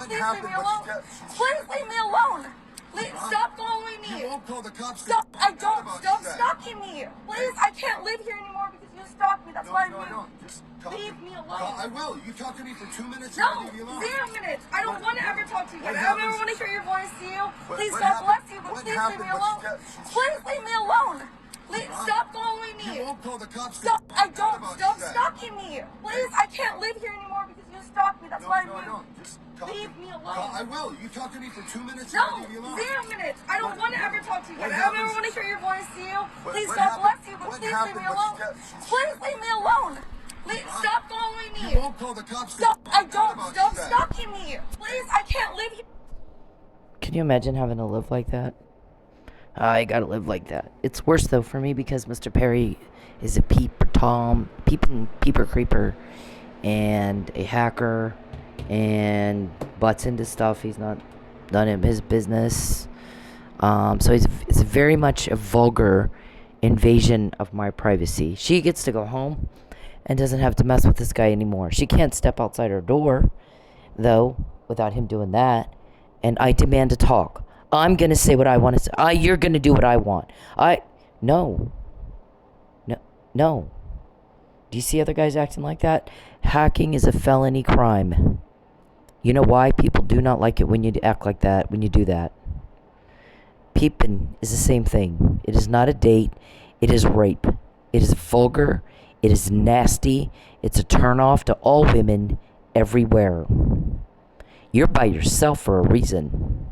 please leave me alone. Please leave me alone. Stop following me. You won't call the cops. Stop. I don't. Stop stalking me. Please, I can't live here anymore because you stalked me. That's why I moved. Just leave me alone. I will. You talk to me for 2 minutes. No, leave me alone. 0 minutes. I don't want to ever talk to you again. I don't ever want to hear your voice to you. Please, God bless you, but please leave me alone. Please leave me alone. Stop following me. You won't call the cops. Stop. I don't. Stop stalking me. Please, I can't live here anymore because you stalked me. That's why I moved. Just leave me alone. I will. You talk to me for 2 minutes. No, leave me alone. 0 minutes. I don't want to ever talk to you again. I don't ever want to hear your voice to you. Please, God bless you, but please leave me alone. Please leave me alone. Stop following me. You won't call the cops. Stop. I don't. Stop stalking me. Please, I can't live here. Can you imagine having to live like that? I gotta live like that. It's worse though for me because Mr. Perry is a peeper creeper and a hacker and butts into stuff he's not done in his business. So it's very much a vulgar invasion of my privacy. She gets to go home and doesn't have to mess with this guy anymore. She can't step outside her door though without him doing that. And I demand to talk. I'm going to say what I want to say. You're going to do what I want. No. Do you see other guys acting like that? Hacking is a felony crime. You know why? People do not like it when you act like that, when you do that. Peeping is the same thing. It is not a date. It is rape. It is vulgar. It is nasty. It's a turnoff to all women everywhere. You're by yourself for a reason.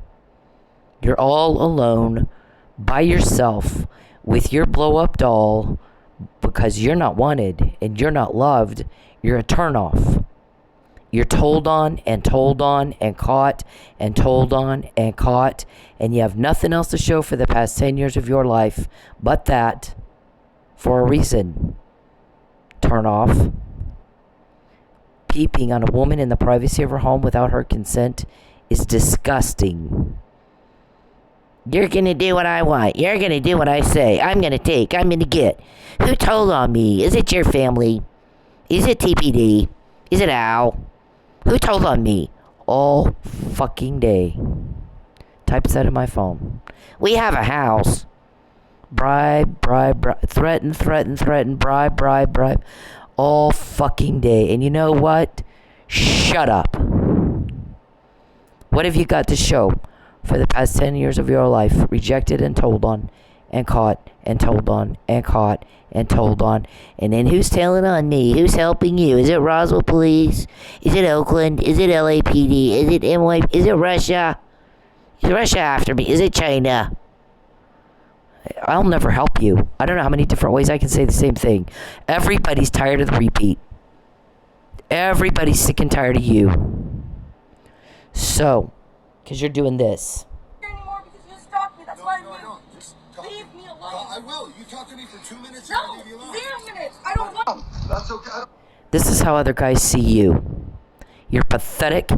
You're all alone, by yourself, with your blow-up doll, because you're not wanted and you're not loved. You're a turnoff. You're told on and told on and caught and told on and caught, and you have nothing else to show for the past 10 years of your life but that, for a reason. Turn off. Peeping on a woman in the privacy of her home without her consent is disgusting. You're going to do what I want. You're going to do what I say. I'm going to take. I'm going to get. Who told on me? Is it your family? Is it TPD? Is it Al? Who told on me? All fucking day. Types that in my phone. We have a house. Bribe. Threaten. Bribe. All fucking day. And you know what? Shut up. What have you got to show for the past 10 years of your life? Rejected and told on and caught and told on and caught and told on. And then who's telling on me? Who's helping you? Is it Roswell Police? Is it Oakland? Is it LAPD? Is it NY? Is it Russia? Is Russia after me? Is it China? I'll never help you. I don't know how many different ways I can say the same thing. Everybody's tired of the repeat. Everybody's sick and tired of you. So, because you're doing this. Anymore because you stalked me. That's why I moved. Just leave me alone. I will. You talk to me for 2 minutes. No, leave me alone. 0 minutes. I don't want. That's okay. This is how other guys see you. You're pathetic.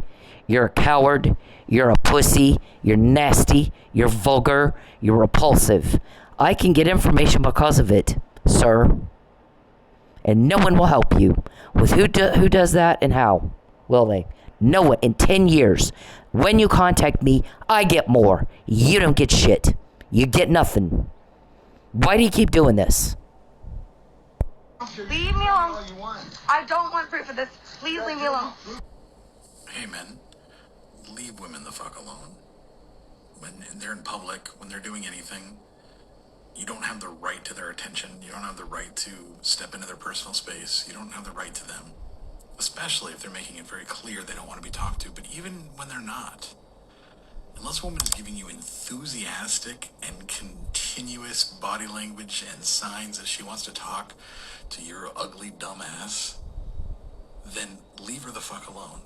You're a coward. You're a pussy. You're nasty. You're vulgar. You're repulsive. I can get information because of it, sir. And no one will help you with who does that and how. Will they? No one. In 10 years, when you contact me, I get more. You don't get shit. You get nothing. Why do you keep doing this? Leave me alone. I don't want proof of this. Please leave me alone. Hey, men. Leave women the fuck alone. When they're in public, when they're doing anything, you don't have the right to their attention. You don't have the right to step into their personal space. You don't have the right to them. Especially if they're making it very clear they don't want to be talked to. But even when they're not, unless a woman is giving you enthusiastic and continuous body language and signs that she wants to talk to your ugly dumb ass, then leave her the fuck alone.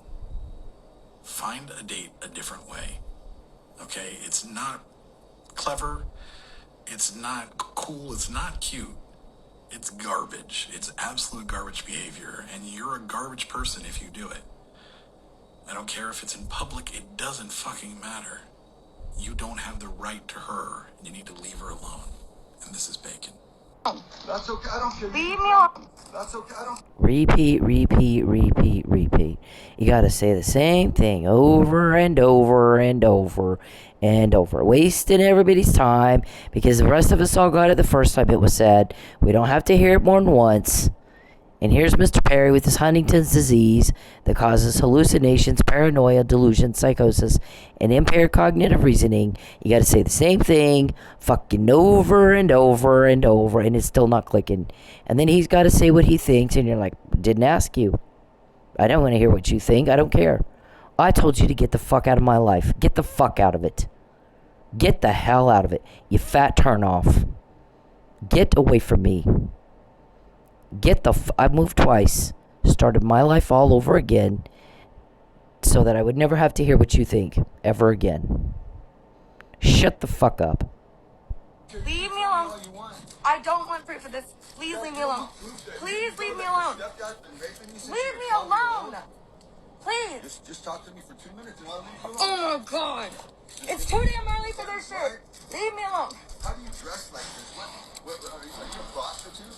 Find a date a different way. Okay? It's not clever. It's not cool. It's not cute. It's garbage. It's absolute garbage behavior. And you're a garbage person if you do it. I don't care if it's in public. It doesn't fucking matter. You don't have the right to her. You need to leave her alone. And this is Bacon. That's okay. I don't care. Leave me alone. That's okay. I don't. Repeat, repeat, repeat, repeat. You gotta say the same thing over and over and over and over. Wasting everybody's time because the rest of us all got it the first time it was said. We don't have to hear it more than once. And here's Mr. Perry with his Huntington's disease that causes hallucinations, paranoia, delusion, psychosis, and impaired cognitive reasoning. You gotta say the same thing fucking over and over and over, and it's still not clicking. And then he's gotta say what he thinks, and you're like, didn't ask you. I don't want to hear what you think. I don't care. I told you to get the fuck out of my life. Get the fuck out of it. Get the hell out of it. You fat turnoff. Get away from me. I moved twice. Started my life all over again. So that I would never have to hear what you think. Ever again. Shut the fuck up. Leave me alone. I don't want proof of this. Please leave me alone. Please leave me alone. Leave me alone. Please. Just talk to me for 2 minutes and I'll leave you alone. Oh my god. It's too damn early for this shit. Leave me alone. How do you dress like this? What are you a prostitute?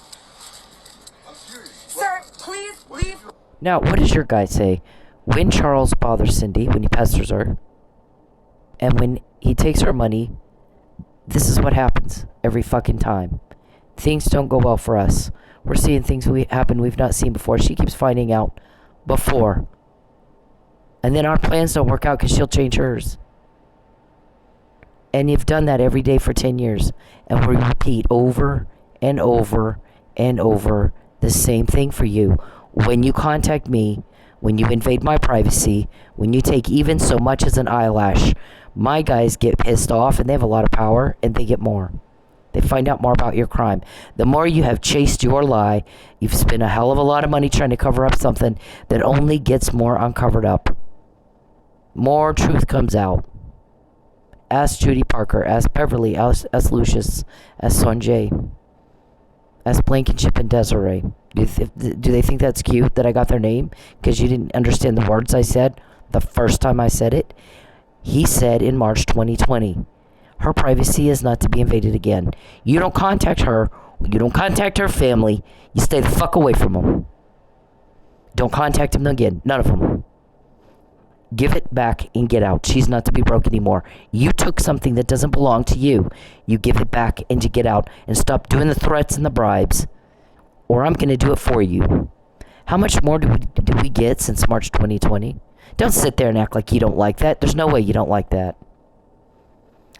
I'm serious. Sir, please leave. Now, what does your guy say? When Charles bothers Cyndi, when he pesters her, and when he takes her money, this is what happens every fucking time. Things don't go well for us. We're seeing things happen we've not seen before. She keeps finding out before. And then our plans don't work out because she'll change hers. And you've done that every day for 10 years. And we repeat over and over and over the same thing for you. When you contact me, when you invade my privacy, when you take even so much as an eyelash, my guys get pissed off and they have a lot of power and they get more. They find out more about your crime. The more you have chased your lie, you've spent a hell of a lot of money trying to cover up something that only gets more uncovered up. More truth comes out. Ask Judy Parker, ask Beverly, ask Lucius, ask Sanjay, ask Blankenship and Desiree. Do they think that's cute that I got their name? Because you didn't understand the words I said the first time I said it? He said in March 2020, her privacy is not to be invaded again. You don't contact her. You don't contact her family. You stay the fuck away from them. Don't contact them again. None of them. Give it back and get out. She's not to be broke anymore. You took something that doesn't belong to you. You give it back and you get out. And stop doing the threats and the bribes. Or I'm going to do it for you. How much more did we get since March 2020? Don't sit there and act like you don't like that. There's no way you don't like that.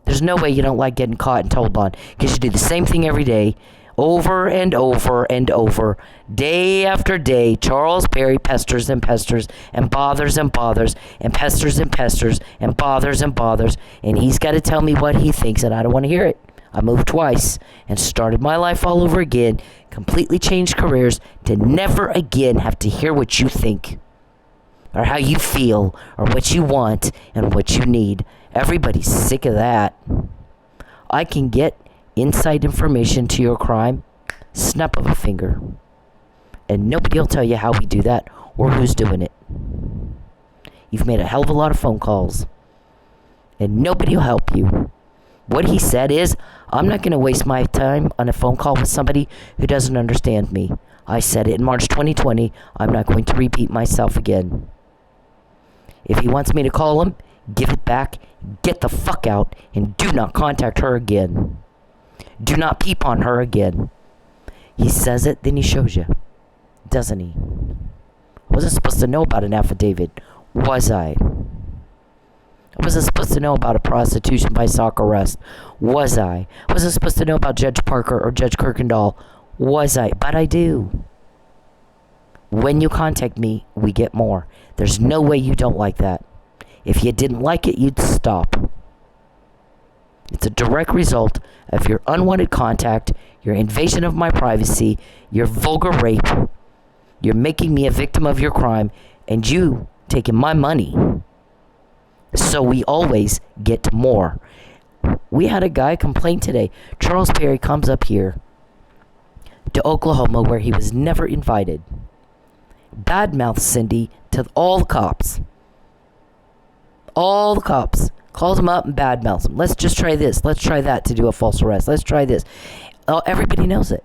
There's no way you don't like getting caught and told on. Because you do the same thing every day. Over and over and over. Day after day. Charles Perry pesters and pesters. And bothers and bothers. And pesters and pesters. And bothers and bothers. And he's got to tell me what he thinks. And I don't want to hear it. I moved twice. And started my life all over again. Completely changed careers. To never again have to hear what you think. Or how you feel. Or what you want. And what you need. Everybody's sick of that. I can get inside information to your crime, snap of a finger. And nobody will tell you how we do that or who's doing it. You've made a hell of a lot of phone calls. And nobody will help you. What he said is, I'm not going to waste my time on a phone call with somebody who doesn't understand me. I said it in March 2020. I'm not going to repeat myself again. If he wants me to call him, give it back, get the fuck out, and do not contact her again. Do not peep on her again. He says it, then he shows you. Doesn't he? Wasn't supposed to know about an affidavit, was I? I wasn't supposed to know about a prostitution by sock arrest, was I? I wasn't supposed to know about Judge Parker or Judge Kirkendall, was I? But I do. When you contact me, we get more. There's no way you don't like that. If you didn't like it, you'd stop. It's a direct result of your unwanted contact, your invasion of my privacy, your vulgar rape. You're making me a victim of your crime, and you taking my money. So we always get more. We had a guy complain today. Charles Perry comes up here to Oklahoma where he was never invited. Badmouths Cyndi to all the cops. All the cops. Calls them up and badmouths them. Let's just try this. Let's try that to do a false arrest. Let's try this. Oh, everybody knows it.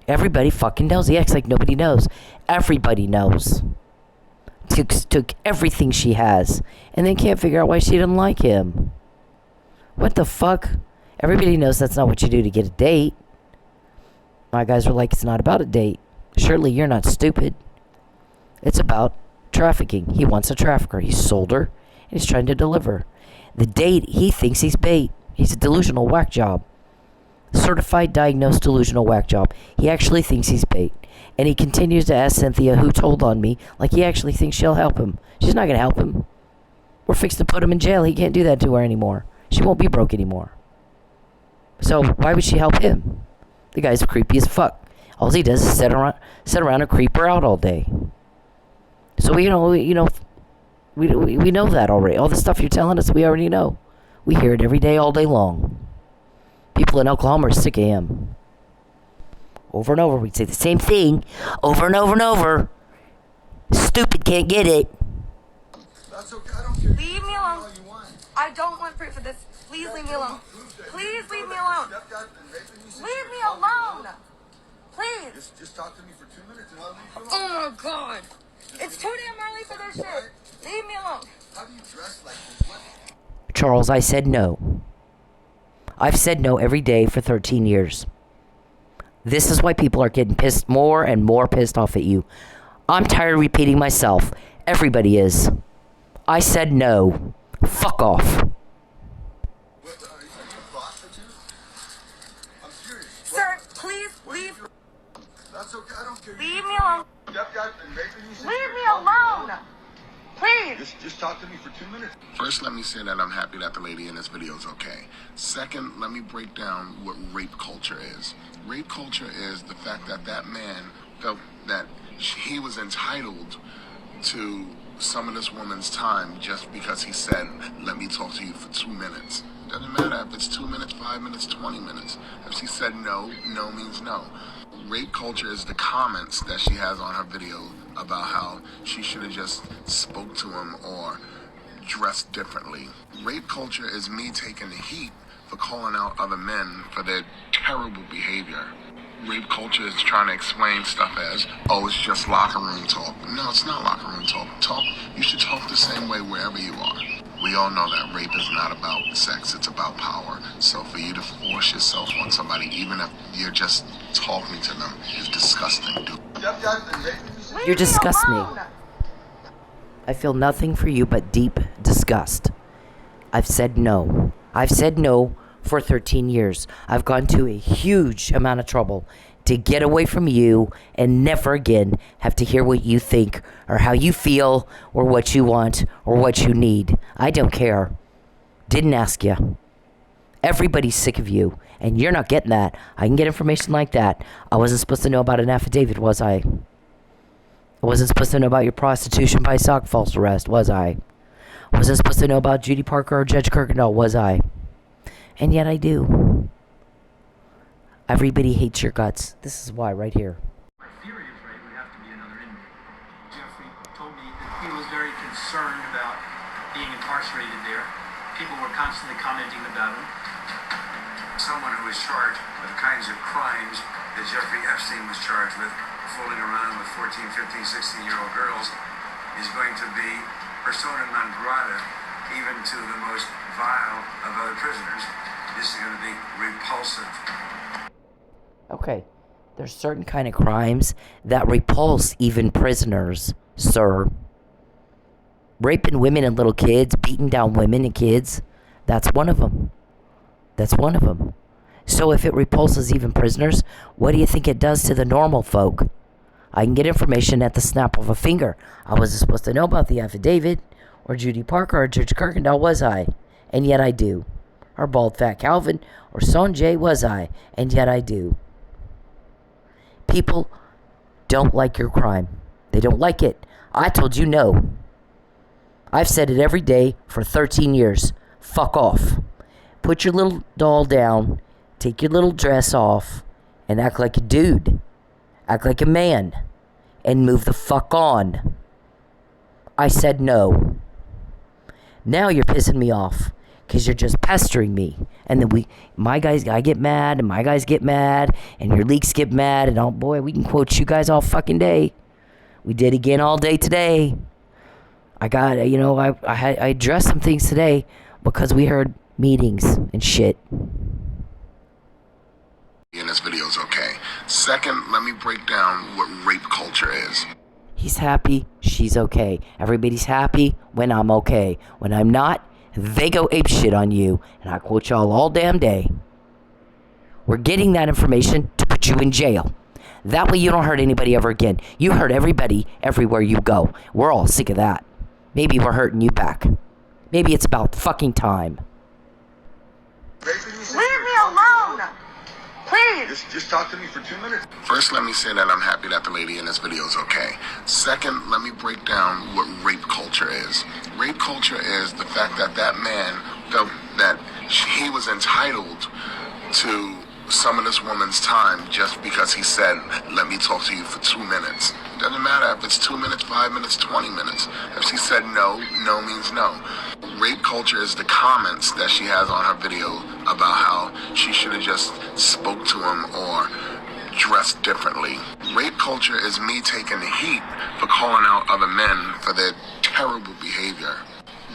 Everybody fucking knows. He acts like nobody knows. Everybody knows. Took everything she has and then can't figure out why she didn't like him. What the fuck? Everybody knows that's not what you do to get a date. My guys were like, it's not about a date. Surely you're not stupid. It's about trafficking. He wants a trafficker. He sold her and he's trying to deliver. The date, he thinks he's bait. He's a delusional whack job. Certified diagnosed delusional whack job. He actually thinks he's bait. And he continues to ask Cynthia, who told on me, like he actually thinks she'll help him. She's not going to help him. We're fixed to put him in jail. He can't do that to her anymore. She won't be broke anymore. So why would she help him? The guy's creepy as fuck. All he does is sit around and creep her out all day. So we know that already. All the stuff you're telling us, we already know. We hear it every day, all day long. People in Oklahoma are sick of him. Over and over, we'd say the same thing, over and over and over. Stupid, can't get it. That's okay. I don't care. Leave me alone. All you want. I don't want proof of this. Please leave me alone. Please leave me alone. Leave me alone. Please. Just talk to me for 2 minutes and I'll leave you alone. Oh my god. It's too damn early for this shit. Leave me alone. How do you dress like this? What? Charles, I said no. I've said no every day for 13 years. This is why people are getting pissed, more and more pissed off at you. I'm tired of repeating myself. Everybody is. I said no. Fuck off. What, are you a prostitute? I'm serious. Sir, please leave. That's okay. I don't care. Leave me alone. Stepdad's been raping you since Leave you me were 12 alone. years Please. old. Just talk to me for 2 minutes. First, let me say that I'm happy that the lady in this video is okay. Second, let me break down what rape culture is. Rape culture is the fact that that man felt that he was entitled to some of this woman's time just because he said, let me talk to you for 2 minutes. Doesn't matter if it's 2 minutes, 5 minutes, 20 minutes. If she said no, no means no. Rape culture is the comments that she has on her video about how she should have just spoke to him or dressed differently. Rape culture is me taking the heat for calling out other men for their terrible behavior. Rape culture is trying to explain stuff as, oh, it's just locker room talk. No, it's not locker room talk. You should talk the same way wherever you are. We all know that rape is not about sex, it's about power. So for you to force yourself on somebody, even if you're just talking to them, is disgusting, dude. Stepdad's been raping you since You disgust me. I feel nothing for you but deep disgust. I've said no. I've said no for 13 years. I've gone to a huge amount of trouble to get away from you and never again have to hear what you think or how you feel or what you want or what you need. I don't care. Didn't ask you. Everybody's sick of you, and you're not getting that. I can get information like that. I wasn't supposed to know about an affidavit, was I? I wasn't supposed to know about your prostitution by sock false arrest, was I? I wasn't supposed to know about Judy Parker or Judge Kirkendall, was I? And yet I do. Everybody hates your guts. This is why, right here. My theory is right, it would have to be another inmate. Jeffrey told me that he was very concerned about being incarcerated there. People were constantly commenting about him. Someone who is charged with the kinds of crimes that Jeffrey Epstein was charged with, fooling around with 14, 15, 16-year-old girls, is going to be persona non grata even to the most vile of other prisoners. This is going to be repulsive. Okay, there's certain kind of crimes that repulse even prisoners, sir. Raping women and little kids, beating down women and kids, that's one of them. That's one of them. So if it repulses even prisoners, what do you think it does to the normal folk? I can get information at the snap of a finger. I wasn't supposed to know about the affidavit, or Judy Parker, or Judge Kirkendall, was I? And yet I do. Or Bald Fat Calvin, or Son Jay, was I? And yet I do. People don't like your crime. They don't like it. I told you no. I've said it every day for 13 years. Fuck off. Put your little doll down, take your little dress off, and act like a dude. Act like a man. And move the fuck on. I said no. Now you're pissing me off. because you're just pestering me. And then I get mad, and my guys get mad, and your leaks get mad, and oh boy, we can quote you guys all fucking day. We did again all day today. I addressed some things today because we heard meetings and shit. In this video is okay. Second, let me break down what rape culture is. He's happy, she's okay. Everybody's happy when I'm okay. When I'm not, they go apeshit on you, and I quote y'all all damn day. We're getting that information to put you in jail. That way you don't hurt anybody ever again. You hurt everybody everywhere you go. We're all sick of that. Maybe we're hurting you back. Maybe it's about fucking time. Leave me alone! Please! Just talk to me for 2 minutes. First, let me say that I'm happy that the lady in this video is okay. Second, let me break down what rape culture is. Rape culture is the fact that that man felt that he was entitled to some of this woman's time just because he said, let me talk to you for 2 minutes. It doesn't matter if it's 2 minutes, 5 minutes, 20 minutes. If she said no, no means no. Rape culture is the comments that she has on her video about how she should have just spoke to him or dressed differently. Rape culture is me taking the heat for calling out other men for their terrible behavior.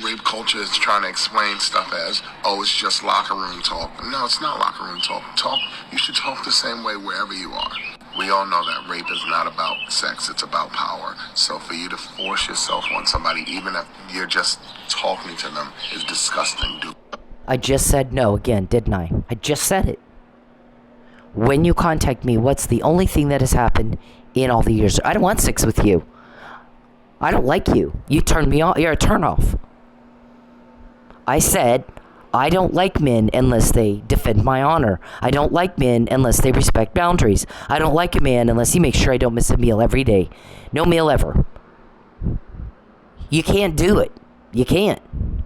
Rape culture is trying to explain stuff as, oh, it's just locker room talk. No, it's not locker room talk. You should talk the same way wherever you are. We all know that rape is not about sex, it's about power. So for you to force yourself on somebody, even if you're just talking to them, is disgusting, dude. I just said no again, didn't I? I just said it. When you contact me, what's the only thing that has happened in all the years? I don't want sex with you. I don't like you. You turned me off. You're a turnoff. I said, I don't like men unless they defend my honor. I don't like men unless they respect boundaries. I don't like a man unless he makes sure I don't miss a meal every day. No meal ever. You can't do it. You can't.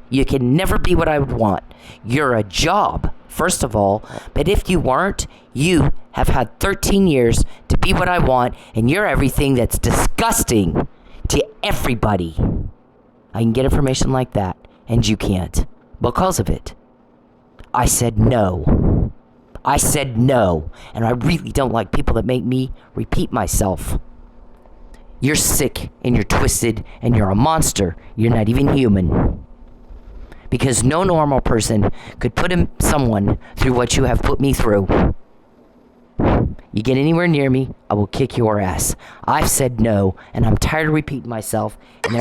You can never be what I would want. You're a job, first of all. But if you weren't, you have had 13 years to be what I want, and you're everything that's disgusting to everybody. I can get information like that, and you can't. Because of it. I said no. I said no. And I really don't like people that make me repeat myself. You're sick and you're twisted and you're a monster. You're not even human. Because no normal person could put someone through what you have put me through. You get anywhere near me, I will kick your ass. I've said no, and I'm tired of repeating myself, and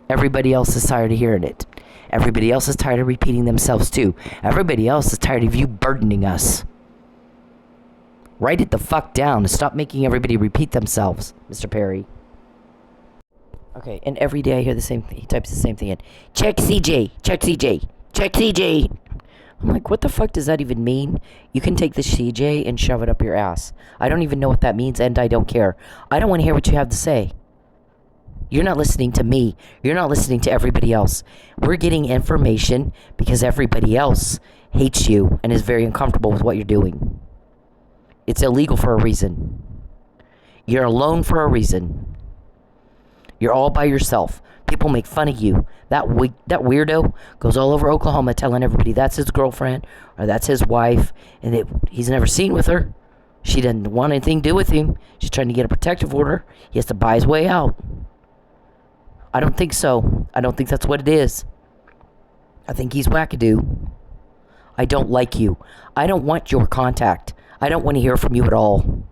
everybody else is tired of hearing it. Everybody else is tired of repeating themselves too. Everybody else is tired of you burdening us. Write it the fuck down and stop making everybody repeat themselves, Mr. Perry. Okay, and every day I hear the same thing. He types the same thing in. Check CJ, check CJ, check CJ. I'm like, what the fuck does that even mean? You can take the CJ and shove it up your ass. I don't even know what that means, and I don't care. I don't want to hear what you have to say. You're not listening to me. You're not listening to everybody else. We're getting information because everybody else hates you and is very uncomfortable with what you're doing. It's illegal for a reason. You're alone for a reason. You're all by yourself. People make fun of you. That weirdo goes all over Oklahoma telling everybody that's his girlfriend or that's his wife, and he's never seen with her. She doesn't want anything to do with him. She's trying to get a protective order. He has to buy his way out. I don't think so. I don't think that's what it is. I think he's wackadoo. I don't like you. I don't want your contact. I don't want to hear from you at all.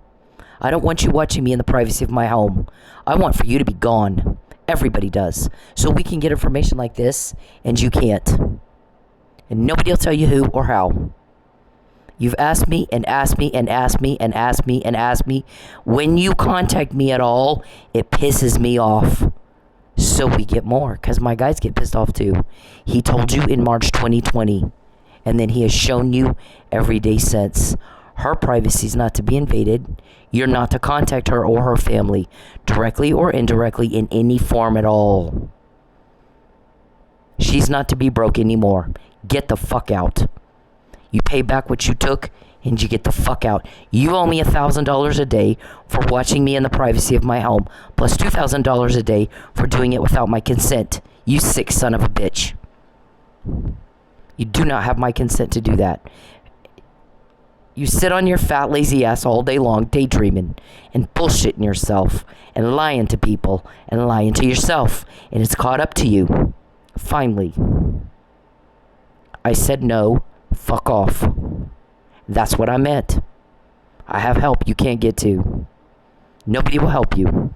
I don't want you watching me in the privacy of my home. I want for you to be gone. Everybody does. So we can get information like this, and you can't. And nobody will tell you who or how. You've asked me and asked me and asked me and asked me and asked me. When you contact me at all, it pisses me off. So we get more, because my guys get pissed off too. He told you in March 2020, and then he has shown you every day since. Her privacy is not to be invaded. You're not to contact her or her family, directly or indirectly, in any form at all. She's not to be broke anymore. Get the fuck out. You pay back what you took, and you get the fuck out. You owe me $1,000 a day for watching me in the privacy of my home, plus $2,000 a day for doing it without my consent. You sick son of a bitch. You do not have my consent to do that. You sit on your fat, lazy ass all day long, daydreaming and bullshitting yourself and lying to people and lying to yourself. And it's caught up to you. Finally. I said no. Fuck off. That's what I meant. I have help you can't get to. Nobody will help you.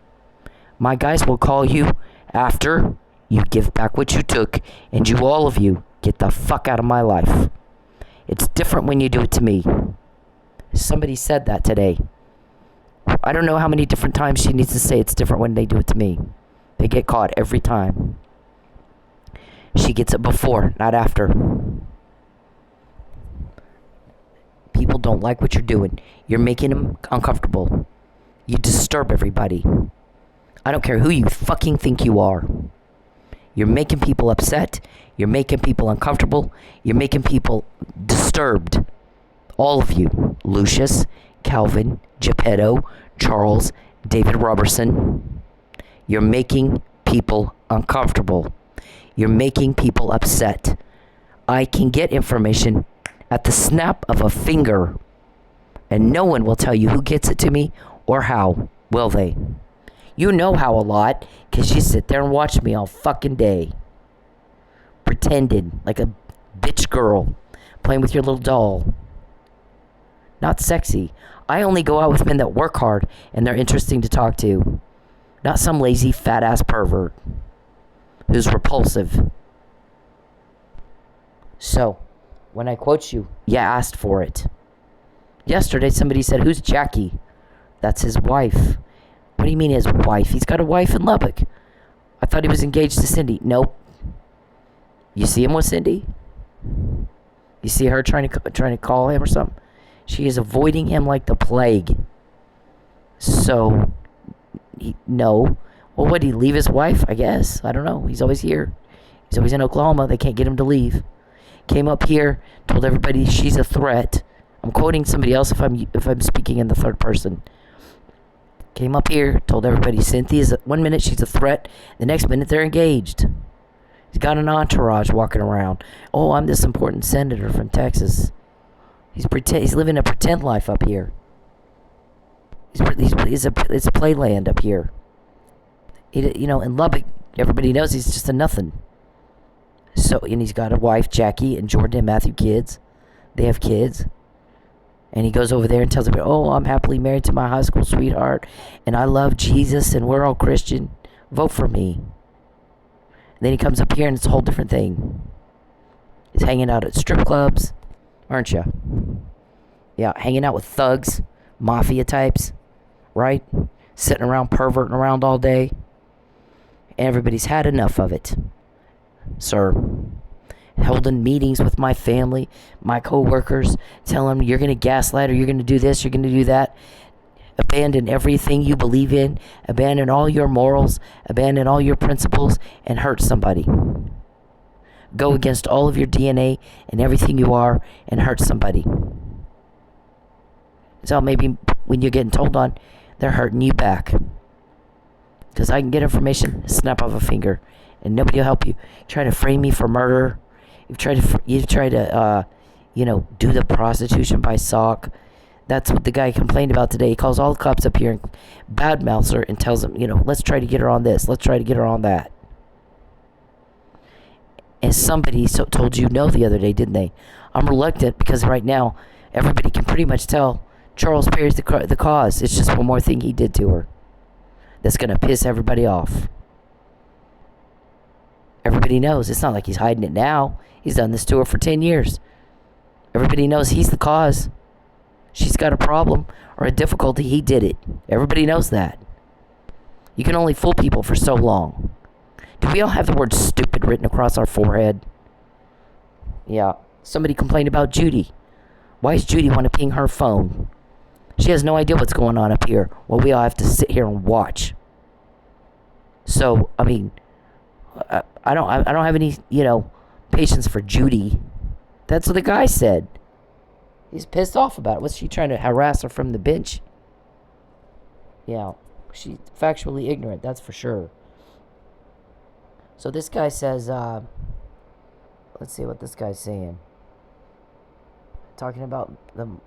My guys will call you after you give back what you took, and you, all of you, get the fuck out of my life. It's different when you do it to me. Somebody said that today. I don't know how many different times she needs to say it's different when they do it to me. They get caught every time. She gets it before, not after. People don't like what you're doing. You're making them uncomfortable. You disturb everybody. I don't care who you fucking think you are. You're making people upset. You're making people uncomfortable. You're making people disturbed. All of you. Lucius, Calvin, Geppetto, Charles, David Robertson. You're making people uncomfortable. You're making people upset. I can get information at the snap of a finger. And no one will tell you who gets it to me or how, will they? You know how a lot, because you sit there and watch me all fucking day. Pretending like a bitch girl, playing with your little doll. Not sexy. I only go out with men that work hard and they're interesting to talk to. Not some lazy fat ass pervert who's repulsive. So, when I quote you, you asked for it. Yesterday somebody said, "Who's Jackie?" That's his wife. What do you mean his wife? He's got a wife in Lubbock. I thought he was engaged to Cyndi. Nope. You see him with Cyndi? You see her trying to call him or something? She is avoiding him like the plague. So, no. Well, what, did he leave his wife? I guess. I don't know. He's always here. He's always in Oklahoma. They can't get him to leave. Came up here, told everybody she's a threat. I'm quoting somebody else if I'm speaking in the third person. Came up here, told everybody Cynthia's, 1 minute she's a threat, the next minute they're engaged. He's got an entourage walking around. Oh, I'm this important senator from Texas. He's living a pretend life up here. It's a playland up here. In Lubbock, everybody knows he's just a nothing. So, and he's got a wife, Jackie, and Jordan and Matthew kids. They have kids. And he goes over there and tells everybody, "Oh, I'm happily married to my high school sweetheart, and I love Jesus, and we're all Christian. Vote for me." And then he comes up here, and it's a whole different thing. He's hanging out at strip clubs, aren't you? Yeah, hanging out with thugs, mafia types, right? Sitting around, perverting around all day. And everybody's had enough of it, sir. Holding meetings with my family, my co-workers, telling them you're going to gaslight or you're going to do this, you're going to do that. Abandon everything you believe in. Abandon all your morals. Abandon all your principles and hurt somebody. Go against all of your DNA and everything you are and hurt somebody. So maybe when you're getting told on, they're hurting you back. Because I can get information, snap of a finger, and nobody will help you. Try to frame me for murder. You've tried to do the prostitution by sock. That's what the guy complained about today. He calls all the cops up here and badmouths her and tells them, let's try to get her on this. Let's try to get her on that. And somebody told you no the other day, didn't they? I'm reluctant because right now everybody can pretty much tell Charles Perry's the cause. It's just one more thing he did to her that's going to piss everybody off. Everybody knows. It's not like he's hiding it now. He's done this to her for 10 years. Everybody knows he's the cause. She's got a problem or a difficulty. He did it. Everybody knows that. You can only fool people for so long. Do we all have the word stupid written across our forehead? Yeah. Somebody complained about Judy. Why does Judy want to ping her phone? She has no idea what's going on up here. Well, we all have to sit here and watch. So, I mean, I don't have any, patience for Judy. That's what the guy said. He's pissed off about it. Was she trying to harass her from the bench? Yeah, she's factually ignorant, that's for sure. So this guy says, let's Let's see what this guy's saying. Talking about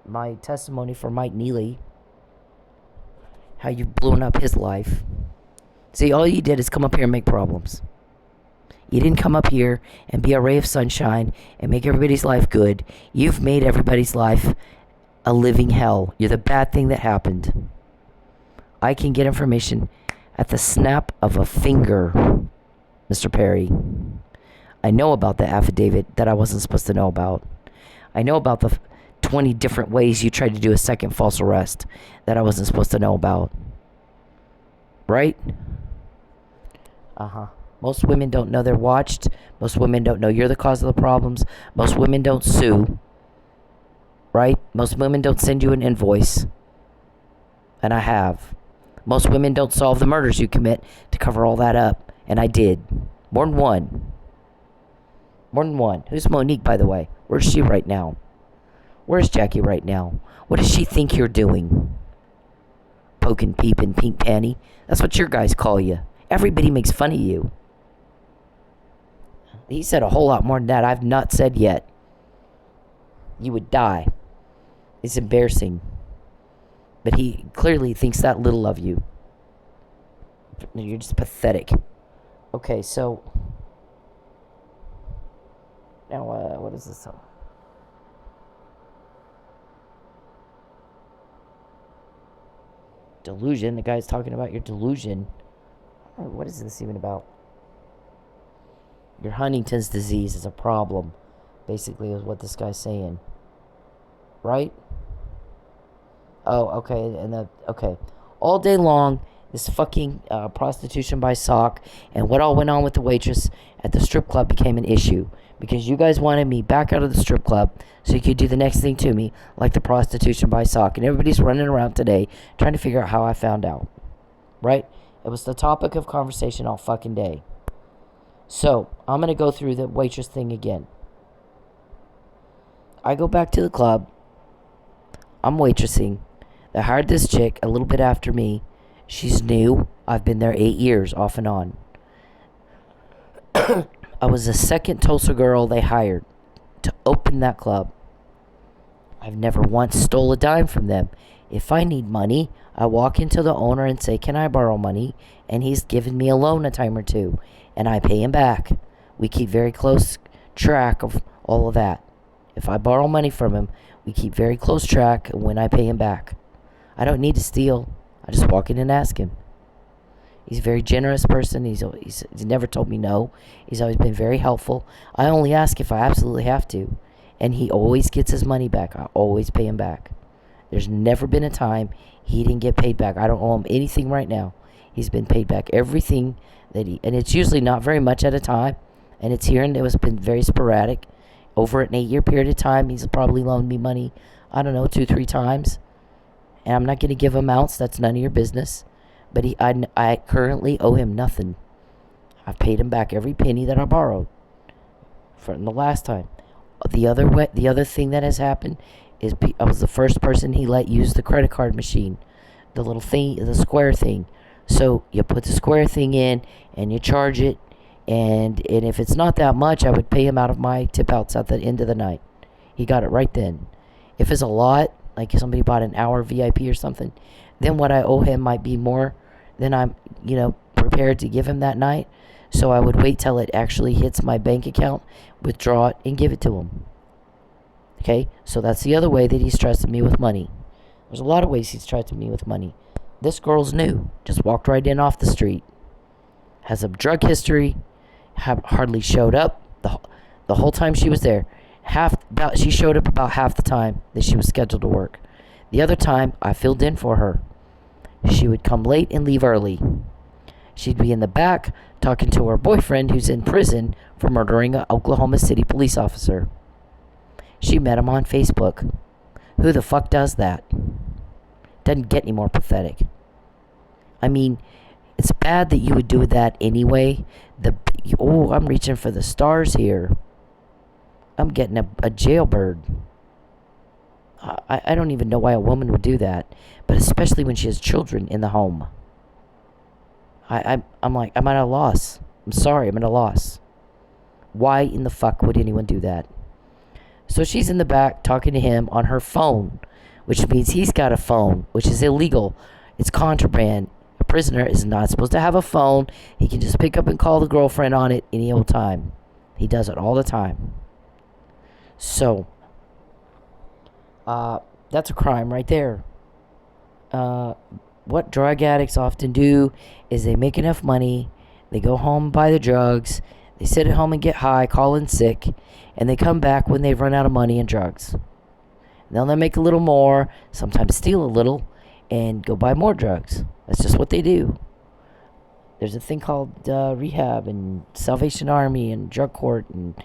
my testimony for Mike Neely. How you've blown up his life. See, all you did is come up here and make problems. You didn't come up here and be a ray of sunshine and make everybody's life good. You've made everybody's life a living hell. You're the bad thing that happened. I can get information at the snap of a finger, Mr. Perry. I know about the affidavit that I wasn't supposed to know about. I know about the 20 different ways you tried to do a second false arrest that I wasn't supposed to know about. Right? Uh-huh. Most women don't know they're watched. Most women don't know you're the cause of the problems. Most women don't sue. Right? Most women don't send you an invoice. And I have. Most women don't solve the murders you commit to cover all that up. And I did. More than one. More than one. Who's Monique, by the way? Where's she right now? Where's Jackie right now? What does she think you're doing? Poking, peeping, pink panty. That's what your guys call you. Everybody makes fun of you. He said a whole lot more than that I've not said yet. You would die. It's embarrassing. But he clearly thinks that little of you. You're just pathetic. Okay, so... Now, what is this? Delusion. The guy's talking about your delusion. What is this even about? Your Huntington's disease is a problem. Basically, is what this guy's saying. Right? Oh, okay. Okay. All day long, this fucking prostitution by sock and what all went on with the waitress at the strip club became an issue. Because you guys wanted me back out of the strip club so you could do the next thing to me, like the prostitution by sock. And everybody's running around today trying to figure out how I found out. Right? It was the topic of conversation all fucking day. So, I'm going to go through the waitress thing again. I go back to the club. I'm waitressing. They hired this chick a little bit after me. She's new. I've been there 8 years, off and on. I was the second Tulsa girl they hired to open that club. I've never once stole a dime from them. If I need money, I walk into the owner and say, "Can I borrow money?" And he's given me a loan a time or two, and I pay him back. We keep very close track of all of that. If I borrow money from him, we keep very close track of when I pay him back. I don't need to steal. I just walk in and ask him. He's a very generous person. He's never told me no. He's always been very helpful. I only ask if I absolutely have to. And he always gets his money back. I always pay him back. There's never been a time he didn't get paid back. I don't owe him anything right now. He's been paid back everything that he... And it's usually not very much at a time. And it's here and it was been very sporadic. Over an 8-year period of time, he's probably loaned me money, I don't know, 2-3 times. And I'm not going to give amounts. That's none of your business. But I currently owe him nothing. I've paid him back every penny that I borrowed from the last time. The other thing that has happened is I was the first person he let use the credit card machine, the little thing, the square thing. So you put the square thing in and you charge it, and if it's not that much, I would pay him out of my tip outs at the end of the night. He got it right then. If it's a lot, like if somebody bought an hour VIP or something, then what I owe him might be more than I'm, prepared to give him that night. So I would wait till it actually hits my bank account, withdraw it, and give it to him. Okay? So that's the other way that he's trusted me with money. There's a lot of ways he's trusted me with money. This girl's new. Just walked right in off the street. Has a drug history. Hardly showed up the whole time she was there. She showed up about half the time that she was scheduled to work. The other time, I filled in for her. She would come late and leave early. She'd be in the back talking to her boyfriend who's in prison for murdering an Oklahoma City police officer. She met him on Facebook. Who the fuck does that? Doesn't get any more pathetic. I mean, it's bad that you would do that anyway. I'm reaching for the stars here. I'm getting a jailbird. I don't even know why a woman would do that, but especially when she has children in the home. I'm at a loss. I'm sorry, I'm at a loss. Why in the fuck would anyone do that? So she's in the back talking to him on her phone, which means he's got a phone, which is illegal. It's contraband. A prisoner is not supposed to have a phone. He can just pick up and call the girlfriend on it any old time. He does it all the time. So, that's a crime right there. What drug addicts often do is they make enough money, they go home and buy the drugs, they sit at home and get high, call in sick, and they come back when they've run out of money and drugs. And then they make a little more, sometimes steal a little, and go buy more drugs. That's just what they do. There's a thing called rehab and Salvation Army and drug court and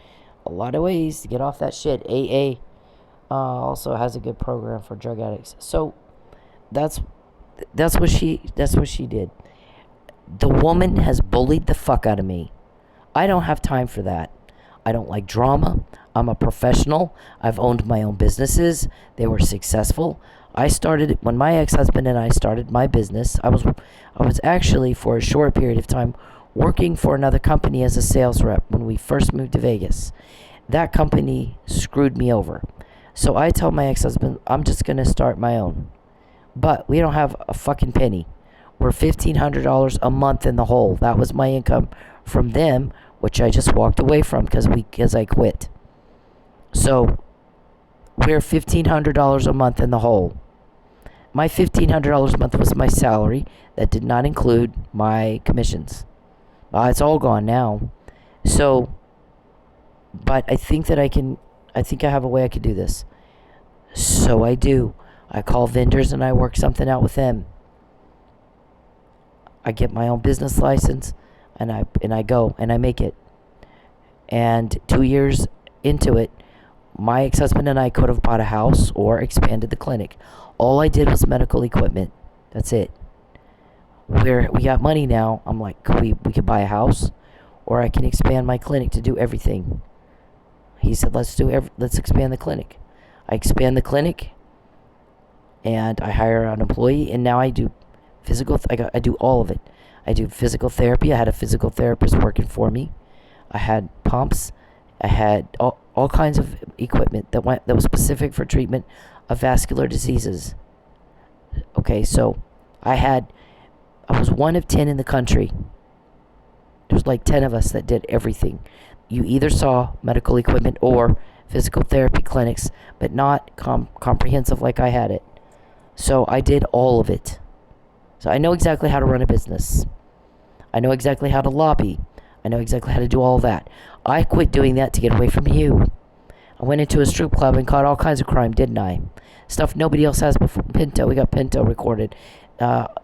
a lot of ways to get off that shit. AA also has a good program for drug addicts. So that's what she did. The woman has bullied the fuck out of me. I don't have time for that. I don't like drama. I'm a professional. I've owned my own businesses. They were successful. I started when my ex-husband and I started my business. I was actually for a short period of time working for another company as a sales rep when we first moved to Vegas. That company screwed me over. So I told my ex-husband, I'm just going to start my own. But we don't have a fucking penny. We're $1,500 a month in the hole. That was my income from them, which I just walked away from because I quit. So we're $1,500 a month in the hole. My $1,500 a month was my salary. That did not include my commissions. It's all gone now. So, but I think I have a way I could do this. So I do. I call vendors and I work something out with them. I get my own business license and I go and I make it. And 2 years into it, my ex-husband and I could have bought a house or expanded the clinic. All I did was medical equipment. That's it. We got money now. I'm like, we could buy a house or I can expand my clinic to do everything. He said, let's expand the clinic. I expand the clinic and I hire an employee, and now I do I do all of it. I do physical therapy. I had a physical therapist working for me. I had pumps. I had all kinds of equipment that was specific for treatment of vascular diseases. Okay, so I was one of 10 in the country. There's like 10 of us that did everything. You either saw medical equipment or physical therapy clinics, but not comprehensive like I had it. So I did all of it. So I know exactly how to run a business. I know exactly how to lobby. I know exactly how to do all that. I quit doing that to get away from you. I went into a strip club and caught all kinds of crime, didn't I? Stuff nobody else has before. Pinto, we got Pinto recorded.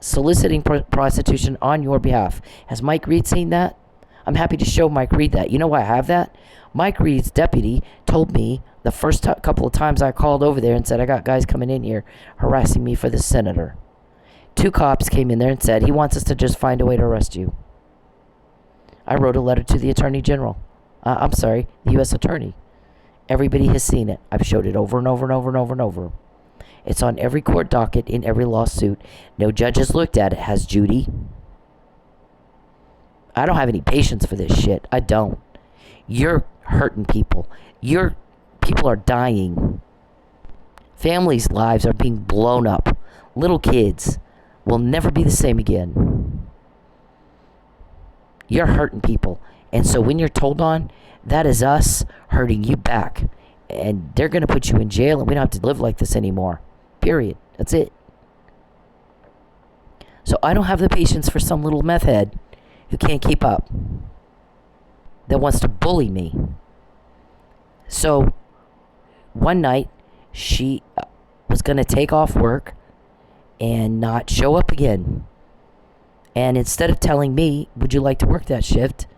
Soliciting prostitution on your behalf. Has Mike Reed seen that? I'm happy to show Mike Reed that. You know why I have that? Mike Reed's deputy told me the first couple of times I called over there and said, I got guys coming in here harassing me for the senator. 2 cops came in there and said, he wants us to just find a way to arrest you. I wrote a letter to the Attorney General. The U.S. Attorney. Everybody has seen it. I've showed it over and over and over and over and over. It's on every court docket in every lawsuit. No judge has looked at it. Has Judy? I don't have any patience for this shit. I don't. You're hurting people. People are dying. Families' lives are being blown up. Little kids will never be the same again. You're hurting people. And so when you're told on, that is us hurting you back. And they're going to put you in jail, and we don't have to live like this anymore. Period. That's it. So I don't have the patience for some little meth head who can't keep up, that wants to bully me. So one night, she was going to take off work and not show up again. And instead of telling me, would you like to work that shift?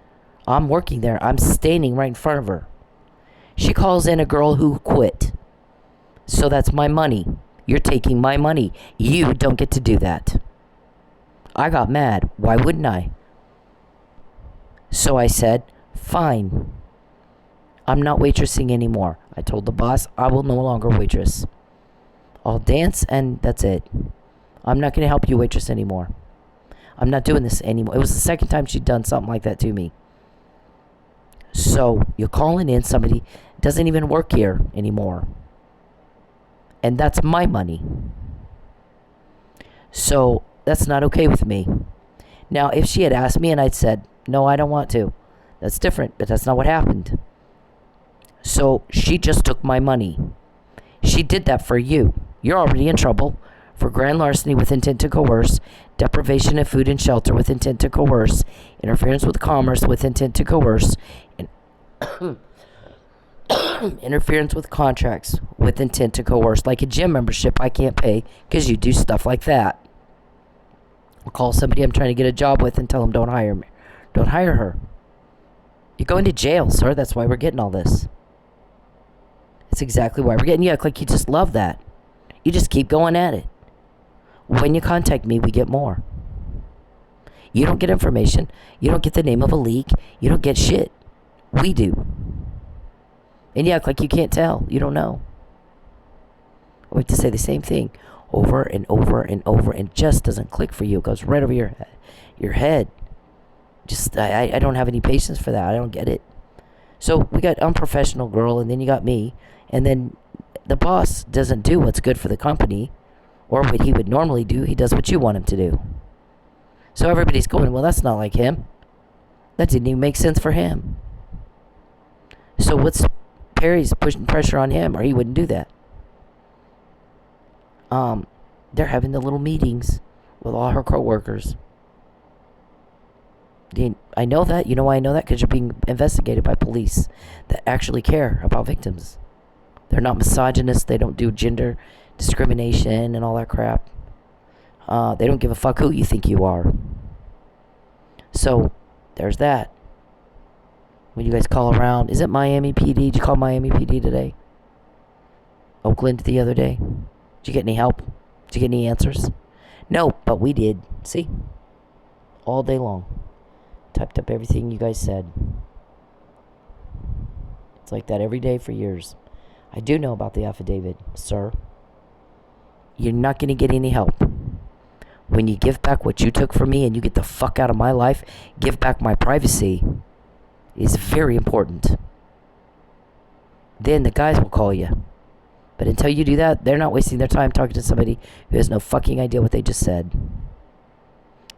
I'm working there. I'm standing right in front of her. She calls in a girl who quit. So that's my money. You're taking my money. You don't get to do that. I got mad. Why wouldn't I? So I said, fine. I'm not waitressing anymore. I told the boss I will no longer waitress. I'll dance and that's it. I'm not going to help you waitress anymore. I'm not doing this anymore. It was the second time she'd done something like that to me. So you're calling in somebody doesn't even work here anymore. And that's my money. So that's not okay with me. Now, if she had asked me and I'd said, no, I don't want to, that's different, but that's not what happened. So she just took my money. She did that for you. You're already in trouble for grand larceny with intent to coerce, deprivation of food and shelter with intent to coerce, interference with commerce with intent to coerce, and interference with contracts with intent to coerce, like a gym membership I can't pay because you do stuff like that. I'll call somebody I'm trying to get a job with and tell them don't hire me. Don't hire her. You're going to jail, sir. That's why we're getting all this. It's exactly why we're getting you. Act like you just love that. You just keep going at it. When you contact me, we get more. You don't get information. You don't get the name of a leak. You don't get shit. We do. And you act like you can't tell. You don't know. We have to say the same thing over and over and over, and it just doesn't click for you. It goes right over your head. Just, I don't have any patience for that. I don't get it. So we got unprofessional girl, and then you got me, and then the boss doesn't do what's good for the company, or what he would normally do. He does what you want him to do. So everybody's going, well, that's not like him. That didn't even make sense for him. So what's Perry's pushing pressure on him, or he wouldn't do that. They're having the little meetings with all her co-workers. I know that. You know why I know that? Because you're being investigated by police that actually care about victims. They're not misogynists. They don't do gender discrimination and all that crap. They don't give a fuck who you think you are. So, there's that. When you guys call around, is it Miami PD? Did you call Miami PD today? Oakland the other day? Did you get any help? Did you get any answers? No, but we did. See? All day long. Typed up everything you guys said. It's like that every day for years. I do know about the affidavit, sir. You're not going to get any help. When you give back what you took from me and you get the fuck out of my life, give back my privacy is very important. Then the guys will call you. But until you do that, they're not wasting their time talking to somebody who has no fucking idea what they just said.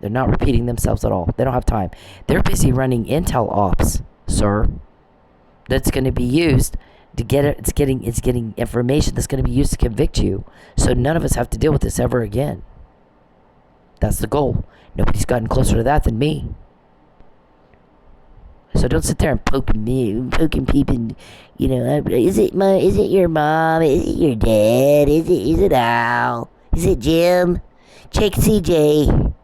They're not repeating themselves at all. They don't have time. They're busy running intel ops, sir. That's going to be used to get it. It's getting information that's going to be used to convict you. So none of us have to deal with this ever again. That's the goal. Nobody's gotten closer to that than me. So don't sit there and poking people. You know, is it your mom? Is it your dad? Is it Al? Is it Jim? Check CJ.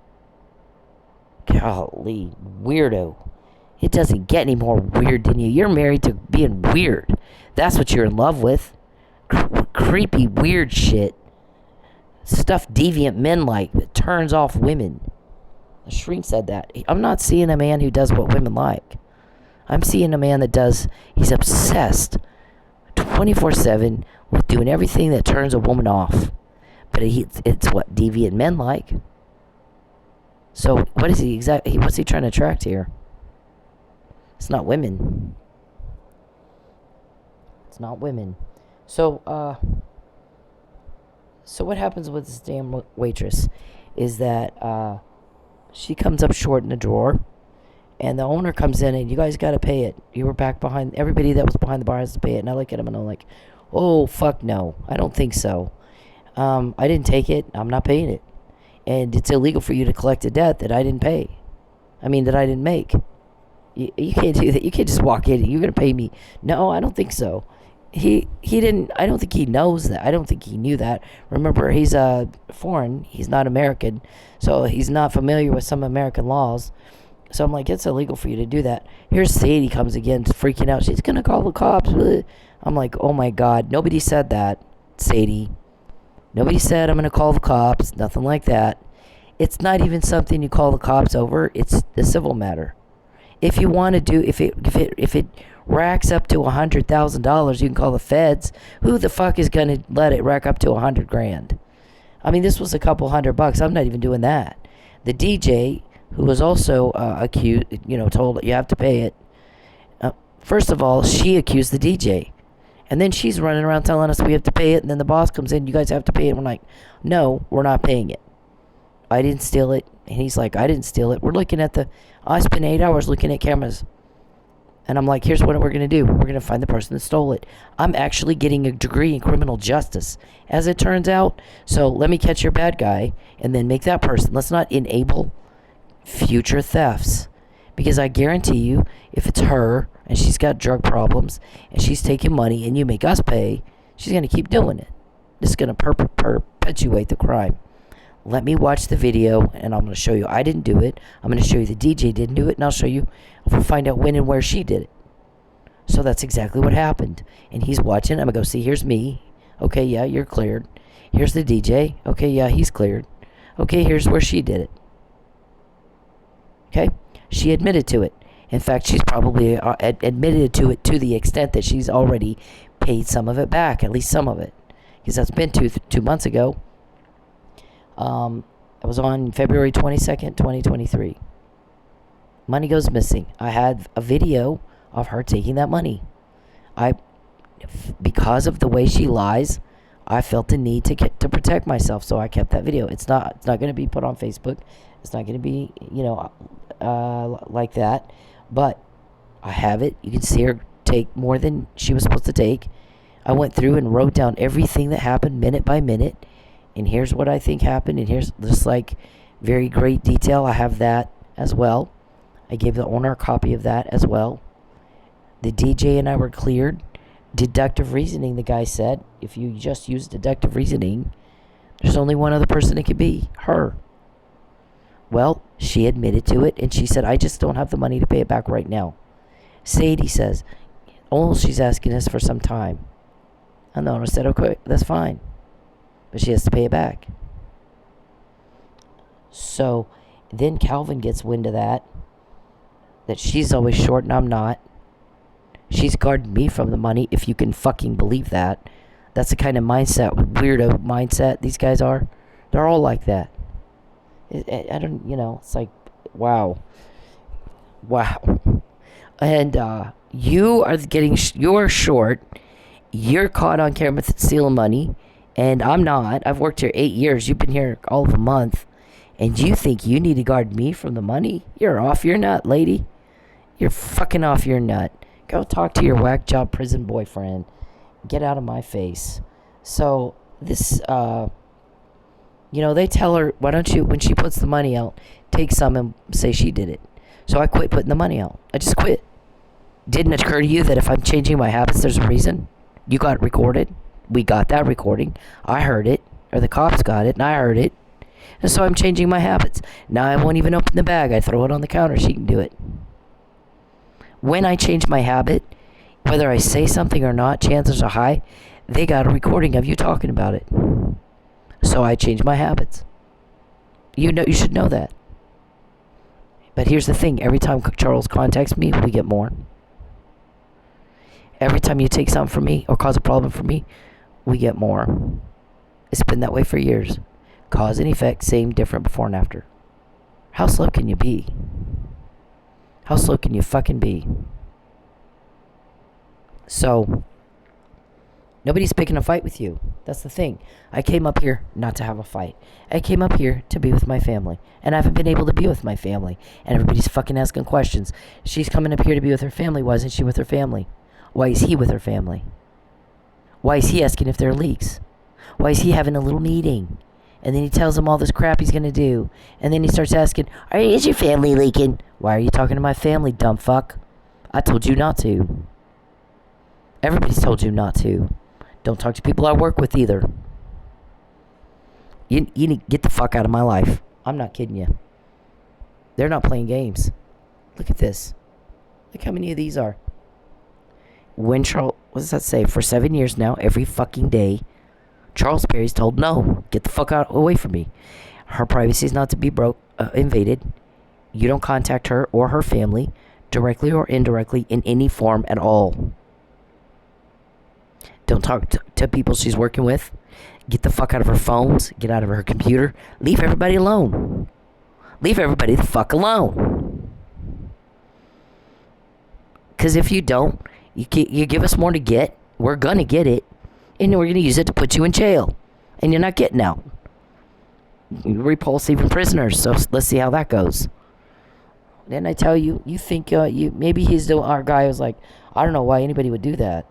Golly, weirdo. It doesn't get any more weird than you. You're married to being weird. That's what you're in love with. Creepy, weird shit. Stuff deviant men like that turns off women. Shreen said that. I'm not seeing a man who does what women like. I'm seeing a man that does, he's obsessed 24/7 with doing everything that turns a woman off. But it's what deviant men like. So what is he exactly, what's he trying to attract here? It's not women. It's not women. So what happens with this damn waitress is that she comes up short in the drawer, and the owner comes in, and you guys got to pay it. You were back behind, everybody that was behind the bar has to pay it. And I look at him and I'm like, oh, fuck no. I don't think so. I didn't take it. I'm not paying it. And it's illegal for you to collect a debt that I didn't pay. That I didn't make. You can't do that. You can't just walk in and you're going to pay me. No, I don't think so. He didn't, I don't think he knows that. I don't think he knew that. Remember, he's foreign. He's not American. So he's not familiar with some American laws. So I'm like, it's illegal for you to do that. Here's Sadie comes again, freaking out. She's going to call the cops. I'm like, oh my God. Nobody said that, Sadie. Nobody said I'm going to call the cops. Nothing like that. It's not even something you call the cops over. It's a civil matter. If you want to do, if it racks up to $100,000, you can call the feds. Who the fuck is going to let it rack up to $100,000? This was a couple $100. I'm not even doing that. The DJ, who was also accused, told that you have to pay it, First of all, she accused the DJ. And then she's running around telling us we have to pay it. And then the boss comes in, you guys have to pay it. We're like, no, we're not paying it. I didn't steal it. And he's like, I didn't steal it. We're looking at I spent 8 hours looking at cameras. And I'm like, here's what we're going to do. We're going to find the person that stole it. I'm actually getting a degree in criminal justice, as it turns out. So let me catch your bad guy and then make that person. Let's not enable future thefts. Because I guarantee you, if it's her and she's got drug problems and she's taking money and you make us pay, she's going to keep doing it. This is going to perpetuate the crime. Let me watch the video, and I'm going to show you I didn't do it. I'm going to show you the DJ didn't do it, and I'll show you, we'll find out when and where she did it. So that's exactly what happened. And he's watching. I'm going to go, see, here's me. Okay, yeah, you're cleared. Here's the DJ. Okay, yeah, he's cleared. Okay, here's where she did it. Okay? She admitted to it. In fact, she's probably admitted to it to the extent that she's already paid some of it back, at least some of it. Because that's been 2 months ago. It was on February 22nd, 2023. Money goes missing. I had a video of her taking that money. Because of the way she lies, I felt the need to protect myself, so I kept that video. It's not going to be put on Facebook. It's not going to be, like that. But I have it. You can see her take more than she was supposed to take. I went through and wrote down everything that happened minute by minute. And here's what I think happened. And here's just like very great detail. I have that as well. I gave the owner a copy of that as well. The DJ and I were cleared. Deductive reasoning, the guy said. If you just use deductive reasoning, there's only one other person it could be. Her. Well, she admitted to it. And she said, I just don't have the money to pay it back right now. Sadie says, oh, she's asking us for some time. And the owner said, okay, that's fine. But she has to pay it back. So then Calvin gets wind of that she's always short and I'm not. She's guarding me from the money, if you can fucking believe that. That's the kind of mindset, weirdo mindset these guys are. They're all like that. I don't, it's like, wow. Wow. And you are you're short. You're caught on camera stealing money. And I'm not. I've worked here 8 years. You've been here all of a month. And you think you need to guard me from the money? You're off your nut, lady. You're fucking off your nut. Go talk to your whack job prison boyfriend. Get out of my face. So, this, they tell her, why don't you, when she puts the money out, take some and say she did it. So I quit putting the money out. I just quit. Didn't it occur to you that if I'm changing my habits, there's a reason? You got it recorded. We got that recording. I heard it. Or the cops got it, and I heard it. And so I'm changing my habits. Now I won't even open the bag. I throw it on the counter. She can do it. When I change my habit, whether I say something or not, chances are high, they got a recording of you talking about it. So I change my habits. You should know that. But here's the thing. Every time Charles contacts me, we get more. Every time you take something from me or cause a problem for me, we get more. It's been that way for years. Cause and effect, same, different, before and after. How slow can you be? How slow can you fucking be? So, nobody's picking a fight with you. That's the thing. I came up here not to have a fight. I came up here to be with my family. And I haven't been able to be with my family. And everybody's fucking asking questions. She's coming up here to be with her family. Why isn't she with her family? Why is he with her family? Why is he asking if there are leaks? Why is he having a little meeting? And then he tells them all this crap he's going to do. And then he starts asking, is your family leaking? Why are you talking to my family, dumb fuck? I told you not to. Everybody's told you not to. Don't talk to people I work with either. You need to get the fuck out of my life. I'm not kidding you. They're not playing games. Look at this. Look how many of these are. When Charles, what does that say? For 7 years now, every fucking day, Charles Perry's told, no, get the fuck out away from me. Her privacy is not to be invaded. You don't contact her or her family, directly or indirectly, in any form at all. Don't talk to people she's working with. Get the fuck out of her phones. Get out of her computer. Leave everybody alone. Leave everybody the fuck alone. Because if you don't, you give us more to get, we're going to get it, and we're going to use it to put you in jail. And you're not getting out. You repulse even prisoners, so let's see how that goes. Didn't I tell you? You think maybe he's our guy who's like, I don't know why anybody would do that.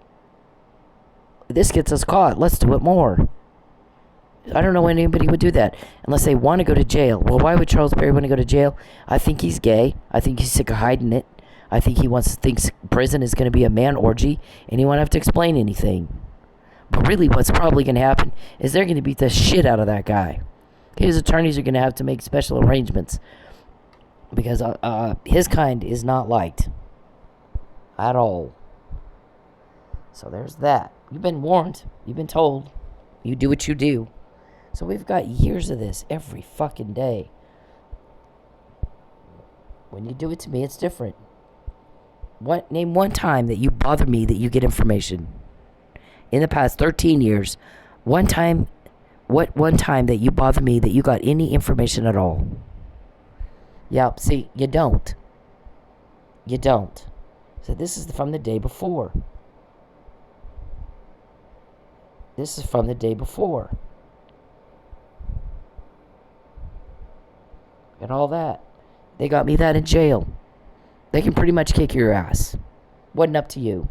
This gets us caught. Let's do it more. I don't know when anybody would do that unless they want to go to jail. Well, why would Charles Perry want to go to jail? I think he's gay. I think he's sick of hiding it. I think he thinks prison is going to be a man orgy, and he won't have to explain anything. But really, what's probably going to happen is they're going to beat the shit out of that guy. His attorneys are going to have to make special arrangements because his kind is not liked at all. So there's that. You've been warned. You've been told. You do what you do. So we've got years of this every fucking day. When you do it to me, it's different. Name one time that you bother me that you get information. In the past 13 years, one time that you bother me that you got any information at all? Yeah, see, you don't. You don't. So this is from the day before. This is from the day before. And all that. They got me that in jail. They can pretty much kick your ass. Wasn't up to you.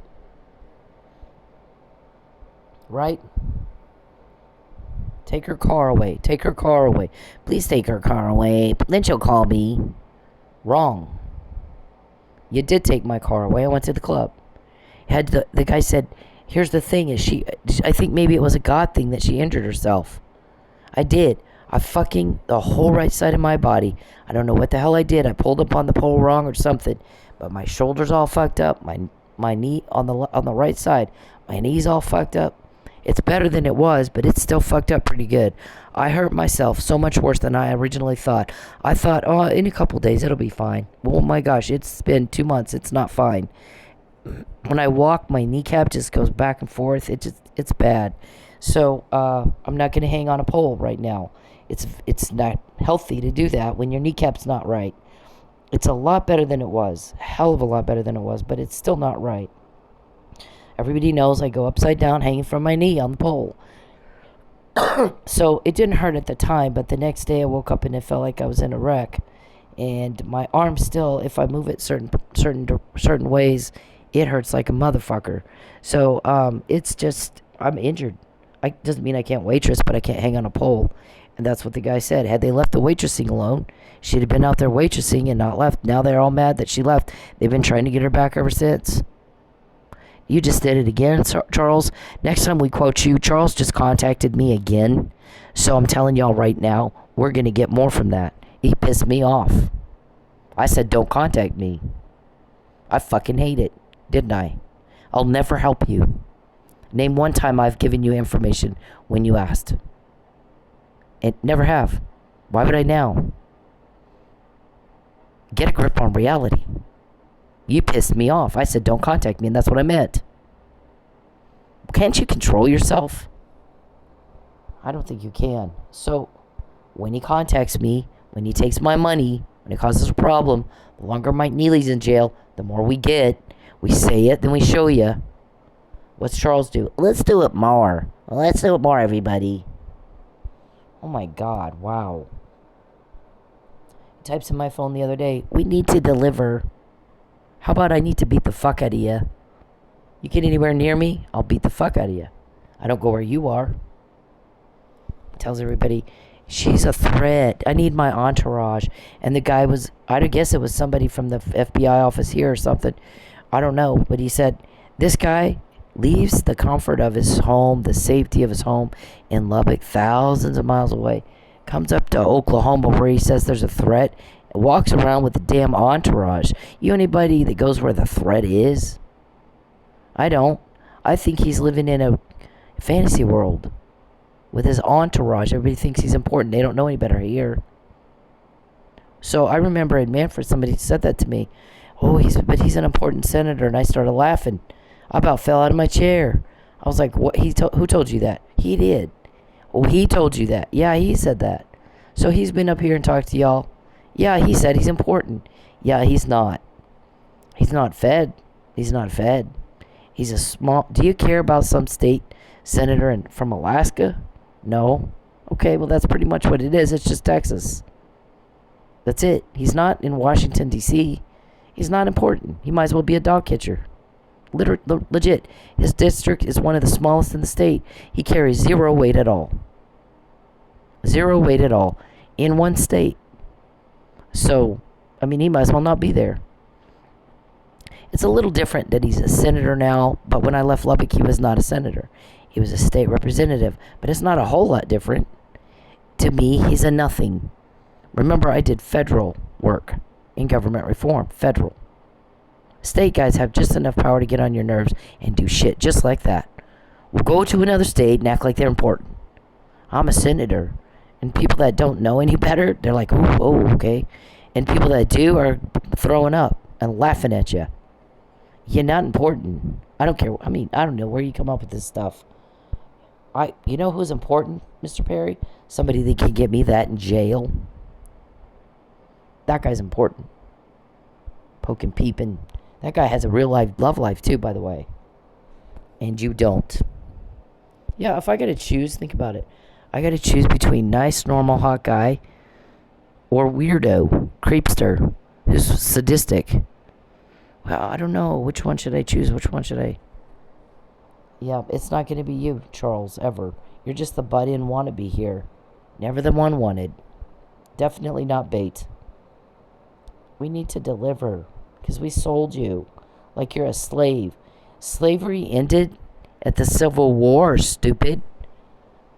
Right? Take her car away. Take her car away. Please take her car away. Then she'll call me. Wrong. You did take my car away. I went to the club. The guy said, here's the thing, I think maybe it was a God thing that she injured herself. I did. I fucking, the whole right side of my body. I don't know what the hell I did. I pulled up on the pole wrong or something. But my shoulder's all fucked up. My knee on the right side. My knee's all fucked up. It's better than it was, but it's still fucked up pretty good. I hurt myself so much worse than I originally thought. I thought, in a couple days it'll be fine. Oh my gosh, it's been 2 months. It's not fine. When I walk, my kneecap just goes back and forth. It's bad. So I'm not going to hang on a pole right now. It's not healthy to do that when your kneecap's not right. It's a lot better than it was. A hell of a lot better than it was, but it's still not right. Everybody knows I go upside down hanging from my knee on the pole. So it didn't hurt at the time, but the next day I woke up and it felt like I was in a wreck. And my arm still, if I move it certain ways, it hurts like a motherfucker. So it's just, I'm injured. Doesn't mean I can't waitress, but I can't hang on a pole. And that's what the guy said. Had they left the waitressing alone, she'd have been out there waitressing and not left. Now they're all mad that she left. They've been trying to get her back ever since. You just did it again, Charles. Next time we quote you, Charles just contacted me again. So I'm telling y'all right now, we're going to get more from that. He pissed me off. I said, don't contact me. I fucking hate it, didn't I? I'll never help you. Name one time I've given you information when you asked. And never have. Why would I now? Get a grip on reality. You pissed me off. I said, don't contact me, and that's what I meant. Can't you control yourself? I don't think you can. So, when he contacts me, when he takes my money, when it causes a problem, the longer Mike Neely's in jail, the more we get. We say it, then we show you. What's Charles do? Let's do it more. Let's do it more, everybody. Oh my God, wow. He types in my phone the other day, we need to deliver. How about I need to beat the fuck out of you? You get anywhere near me, I'll beat the fuck out of you. I don't go where you are. He tells everybody, she's a threat. I need my entourage. And the guy was, I guess it was somebody from the FBI office here or something. I don't know. But he said, this guy leaves the comfort of his home, the safety of his home in Lubbock, thousands of miles away, comes up to Oklahoma where he says there's a threat, walks around with the damn entourage. You know anybody that goes where the threat is? I don't. I think he's living in a fantasy world with his entourage. Everybody thinks he's important. They don't know any better here. So I remember in Manfred, somebody said that to me. Oh, but he's an important senator. And I started laughing. I about fell out of my chair. I was like, "What? Who told you that?" He did. Oh, he told you that. Yeah, he said that. So he's been up here and talked to y'all. Yeah, he said he's important. Yeah, he's not. He's not fed. He's not fed. He's a small... Do you care about some state senator from Alaska? No. Okay, well, that's pretty much what it is. It's just Texas. That's it. He's not in Washington, D.C. He's not important. He might as well be a dog catcher. Legit. His district is one of the smallest in the state. He carries zero weight at all. Zero weight at all. In one state. So, I mean, he might as well not be there. It's a little different that he's a senator now, but when I left Lubbock, he was not a senator. He was a state representative. But it's not a whole lot different. To me, he's a nothing. Remember, I did federal work in government reform. Federal. State guys have just enough power to get on your nerves and do shit just like that. We'll go to another state and act like they're important. I'm a senator. And people that don't know any better, they're like, oh, okay. And people that do are throwing up and laughing at you. You're not important. I don't care. I mean, I don't know where you come up with this stuff. You know who's important, Mr. Perry? Somebody that can get me that in jail. That guy's important. Poking, peeping. That guy has a real life, love life too, by the way. And you don't. Yeah, if I gotta choose, think about it. I gotta choose between nice, normal, hot guy or weirdo, creepster, who's sadistic. Well, I don't know. Which one should I choose? Which one should I... Yeah, it's not gonna be you, Charles, ever. You're just the butt-in wannabe here. Never the one wanted. Definitely not bait. We need to deliver. Because we sold you. Like you're a slave. Slavery ended at the Civil War, stupid.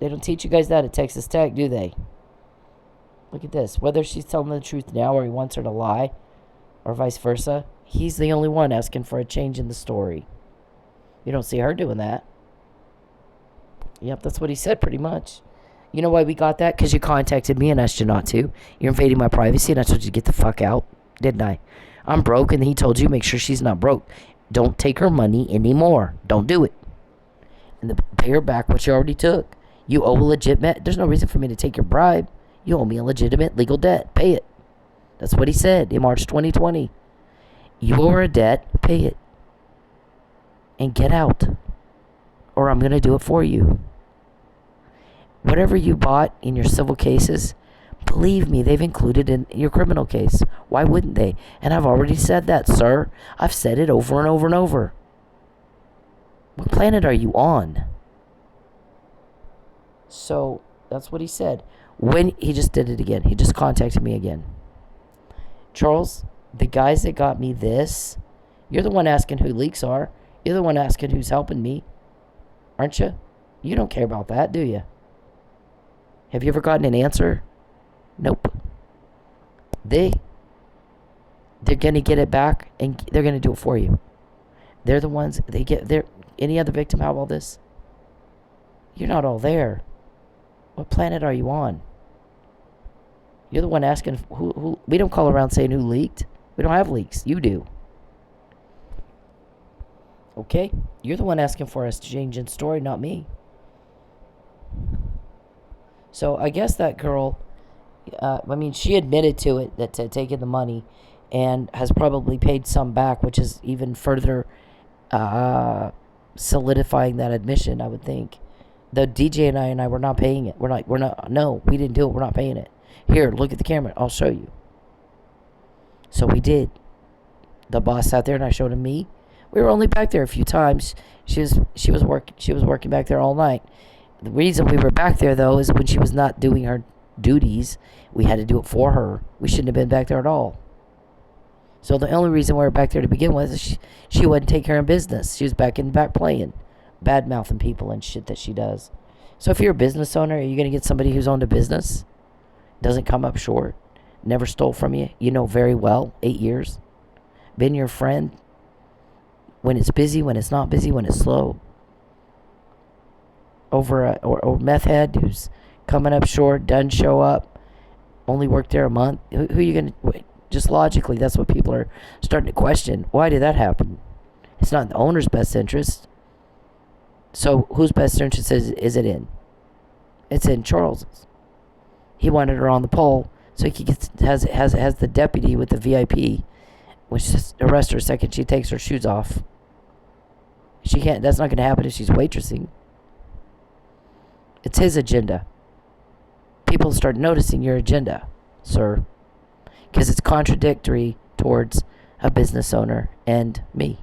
They don't teach you guys that at Texas Tech, do they? Look at this. Whether she's telling the truth now or he wants her to lie, or vice versa, he's the only one asking for a change in the story. You don't see her doing that. Yep, that's what he said pretty much. You know why we got that? Because you contacted me and asked you not to. You're invading my privacy and I told you to get the fuck out. Didn't I? I'm broke and he told you make sure she's not broke. Don't take her money anymore. Don't do it. And pay her back what you already took. You owe a legitimate... There's no reason for me to take your bribe. You owe me a legitimate legal debt. Pay it. That's what he said in March 2020. You owe her a debt. Pay it. And get out. Or I'm going to do it for you. Whatever you bought in your civil cases, believe me, they've included in your criminal case. Why wouldn't they? And I've already said that, sir. I've said it over and over and over. What planet are you on? So, that's what he said. When he just did it again. He just contacted me again. Charles, the guys that got me this, you're the one asking who leaks are. You're the one asking who's helping me. Aren't you? You don't care about that, do you? Have you ever gotten an answer? Nope. They're going to get it back and they're going to do it for you. They're the ones, any other victim have all this? You're not all there. What planet are you on? You're the one asking who we don't call around saying who leaked. We don't have leaks. You do. Okay? You're the one asking for us to change in story, not me. So I guess that girl, she admitted to it, that to taking the money, and has probably paid some back, which is even further solidifying that admission, I would think. The DJ and I were not paying it. No, we didn't do it. We're not paying it. Here, look at the camera. I'll show you. So we did. The boss sat there and I showed him me. We were only back there a few times. She was working back there all night. The reason we were back there though is when she was not doing her duties, we had to do it for her. We shouldn't have been back there at all. So the only reason we were back there to begin with is she wouldn't take care of business. She was back in the back playing, bad mouthing people and shit that she does. So if you're a business owner, are you gonna get somebody who's owned a business, doesn't come up short, never stole from you, you know very well, 8 years, been your friend when it's busy, when it's not busy, when it's slow, over or meth head who's coming up short, doesn't show up, only worked there a month? Who are you gonna? Just logically, that's what people are starting to question. Why did that happen? It's not in the owner's best interest. So whose best interest is it in? It's in Charles's. He wanted her on the pole so he could has the deputy with the VIP when she arrests her second, she takes her shoes off. She can't. That's not going to happen if she's waitressing. It's his agenda. People start noticing your agenda, sir, because it's contradictory towards a business owner and me.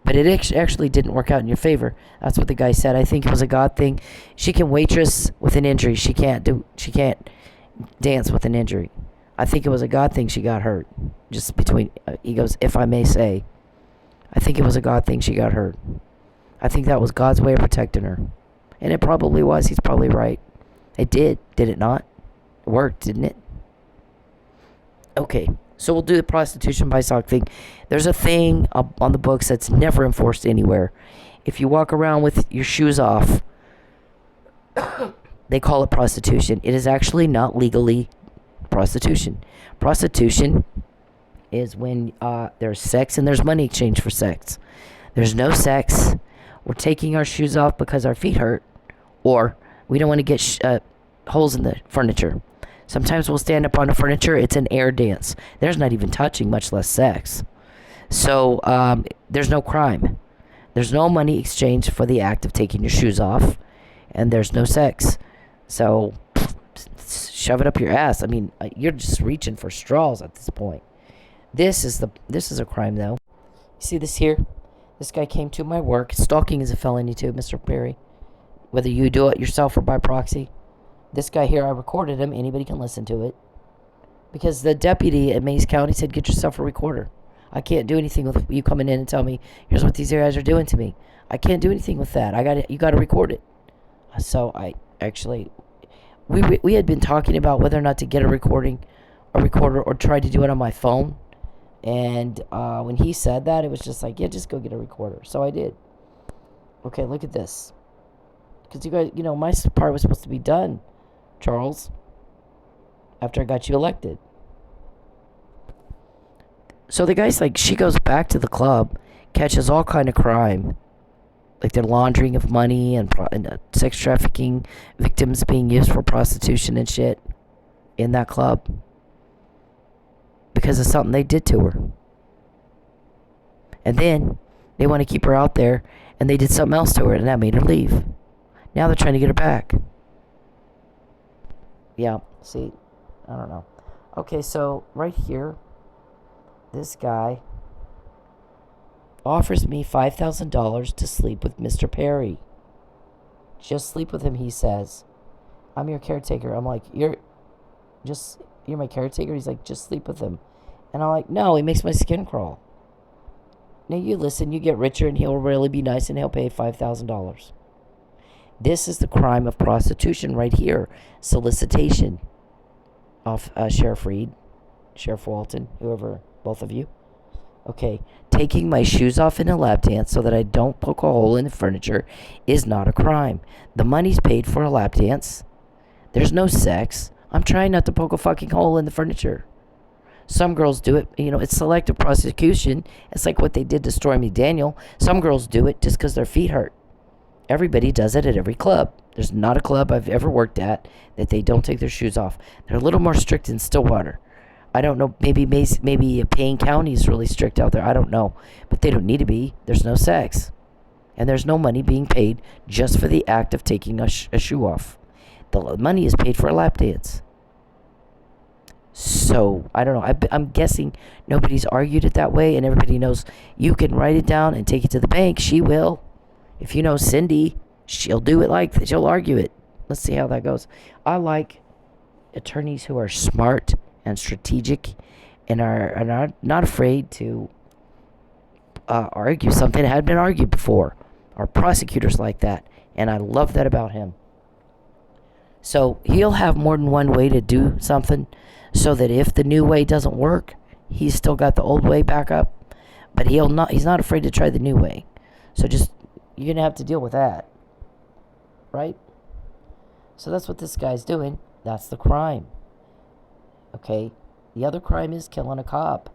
But it actually didn't work out in your favor. That's what the guy said. I think it was a God thing. She can waitress with an injury. She can't dance with an injury. I think it was a God thing she got hurt. Just between, he goes, if I may say, I think it was a God thing she got hurt. I think that was God's way of protecting her. And it probably was. He's probably right. It did it not? It worked, didn't it? Okay, so we'll do the prostitution by sock thing. There's a thing on the books that's never enforced anywhere. If you walk around with your shoes off, they call it prostitution. It is actually not legally prostitution. Prostitution is when there's sex and there's money exchange for sex. There's no sex. We're taking our shoes off because our feet hurt, or we don't want to get holes in the furniture. Sometimes we'll stand up on the furniture. It's an air dance. There's not even touching, much less sex. So there's no crime. There's no money exchange for the act of taking your shoes off, and there's no sex. So shove it up your ass. I mean, you're just reaching for straws at this point. This is a crime, though. You see this here? This guy came to my work. Stalking is a felony too, Mr. Perry. Whether you do it yourself or by proxy. This guy here, I recorded him. Anybody can listen to it. Because the deputy at Mays County said, get yourself a recorder. I can't do anything with you coming in and tell me, here's what these guys are doing to me. I can't do anything with that. You got to record it. So I actually, we had been talking about whether or not to get a recorder or try to do it on my phone. And when he said that, it was just like, yeah, just go get a recorder. So I did. Okay, look at this. Because you guys, my part was supposed to be done, Charles, after I got you elected. So the guy's like, she goes back to the club, catches all kind of crime, like the laundering of money and sex trafficking, victims being used for prostitution and shit in that club because of something they did to her. And then they want to keep her out there, and they did something else to her, and that made her leave. Now they're trying to get her back. Yeah, see, I don't know. Okay, so right here, this guy offers me $5,000 to sleep with Mr. Perry. Just sleep with him, he says. I'm your caretaker. I'm like, you're my caretaker? He's like, just sleep with him. And I'm like, no, he makes my skin crawl. Now you listen, you get richer, and he'll really be nice, and he'll pay $5,000. This is the crime of prostitution right here. Solicitation of Sheriff Reed, Sheriff Walton, whoever, both of you. Okay, taking my shoes off in a lap dance so that I don't poke a hole in the furniture is not a crime. The money's paid for a lap dance. There's no sex. I'm trying not to poke a fucking hole in the furniture. Some girls do it, it's selective prostitution. It's like what they did to Stormy Daniel. Some girls do it just because their feet hurt. Everybody does it at every club. There's not a club I've ever worked at that they don't take their shoes off. They're a little more strict in Stillwater. I don't know, maybe Payne County is really strict out there. I don't know. But they don't need to be. There's no sex. And there's no money being paid just for the act of taking a shoe off. The money is paid for a lap dance. So, I don't know. I'm guessing nobody's argued it that way, and everybody knows you can write it down and take it to the bank. She will. If you know Cyndi, she'll do it like that. She'll argue it. Let's see how that goes. I like attorneys who are smart and strategic and are not afraid to argue something that had been argued before. Our prosecutors like that, and I love that about him. So he'll have more than one way to do something, so that if the new way doesn't work, he's still got the old way back up. But he's not afraid to try the new way. So you're going to have to deal with that. Right? So that's what this guy's doing. That's the crime. Okay? The other crime is killing a cop.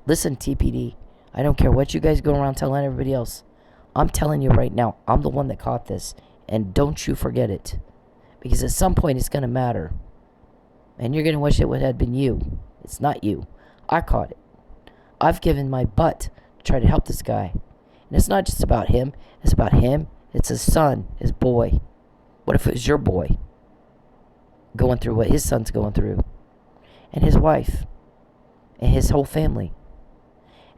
Listen, TPD, I don't care what you guys go around telling everybody else. I'm telling you right now, I'm the one that caught this. And don't you forget it. Because at some point it's going to matter. And you're going to wish it would have been you. It's not you. I caught it. I've given my butt to try to help this guy. And it's not just about him. It's about him. It's his son, his boy. What if it was your boy going through what his son's going through? And his wife. And his whole family.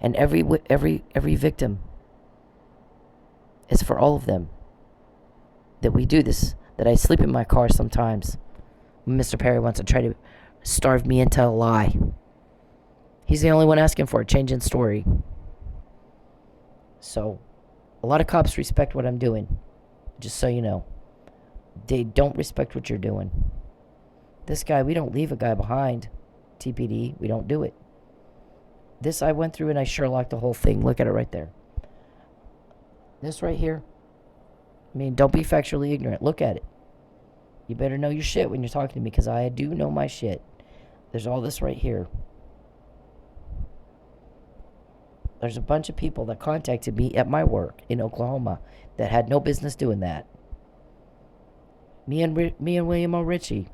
And every victim. It's for all of them. That we do this. That I sleep in my car sometimes. Mr. Perry wants to try to starve me into a lie. He's the only one asking for a change in story. So, a lot of cops respect what I'm doing. Just so you know. They don't respect what you're doing. This guy, we don't leave a guy behind. TPD, we don't do it. This I went through and I Sherlocked the whole thing. Look at it right there. This right here. I mean, don't be factually ignorant. Look at it. You better know your shit when you're talking to me, because I do know my shit. There's all this right here. There's a bunch of people that contacted me at my work in Oklahoma that had no business doing that. Me and William O. Ritchie.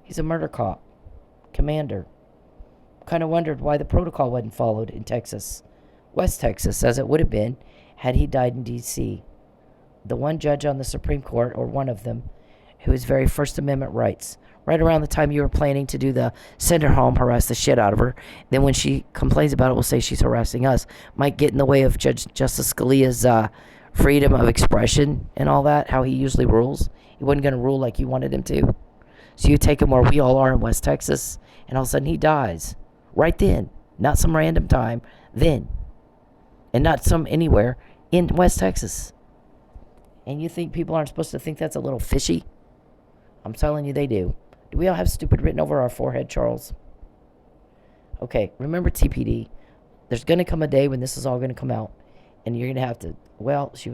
He's a murder cop. Commander. Kind of wondered why the protocol wasn't followed in Texas. West Texas, as it would have been had he died in D.C. The one judge on the Supreme Court, or one of them, who has very First Amendment rights. Right around the time you were planning to do the send her home, harass the shit out of her. Then when she complains about it, we'll say she's harassing us. Might get in the way of Justice Scalia's freedom of expression and all that, how he usually rules. He wasn't going to rule like you wanted him to. So you take him where we all are in West Texas, and all of a sudden he dies. Right then. Not some random time. Then. And not some anywhere in West Texas. And you think people aren't supposed to think that's a little fishy? I'm telling you they do. Do we all have stupid written over our forehead, Charles? Okay, remember TPD. There's going to come a day when this is all going to come out. And you're going to have to, well, she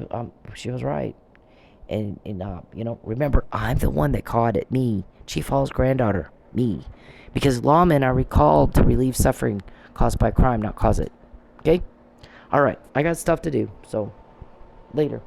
was right. And remember, I'm the one that caught it. Me. Chief Hall's granddaughter. Me. Because lawmen are recalled to relieve suffering caused by crime, not cause it. Okay? All right. I got stuff to do. So, later.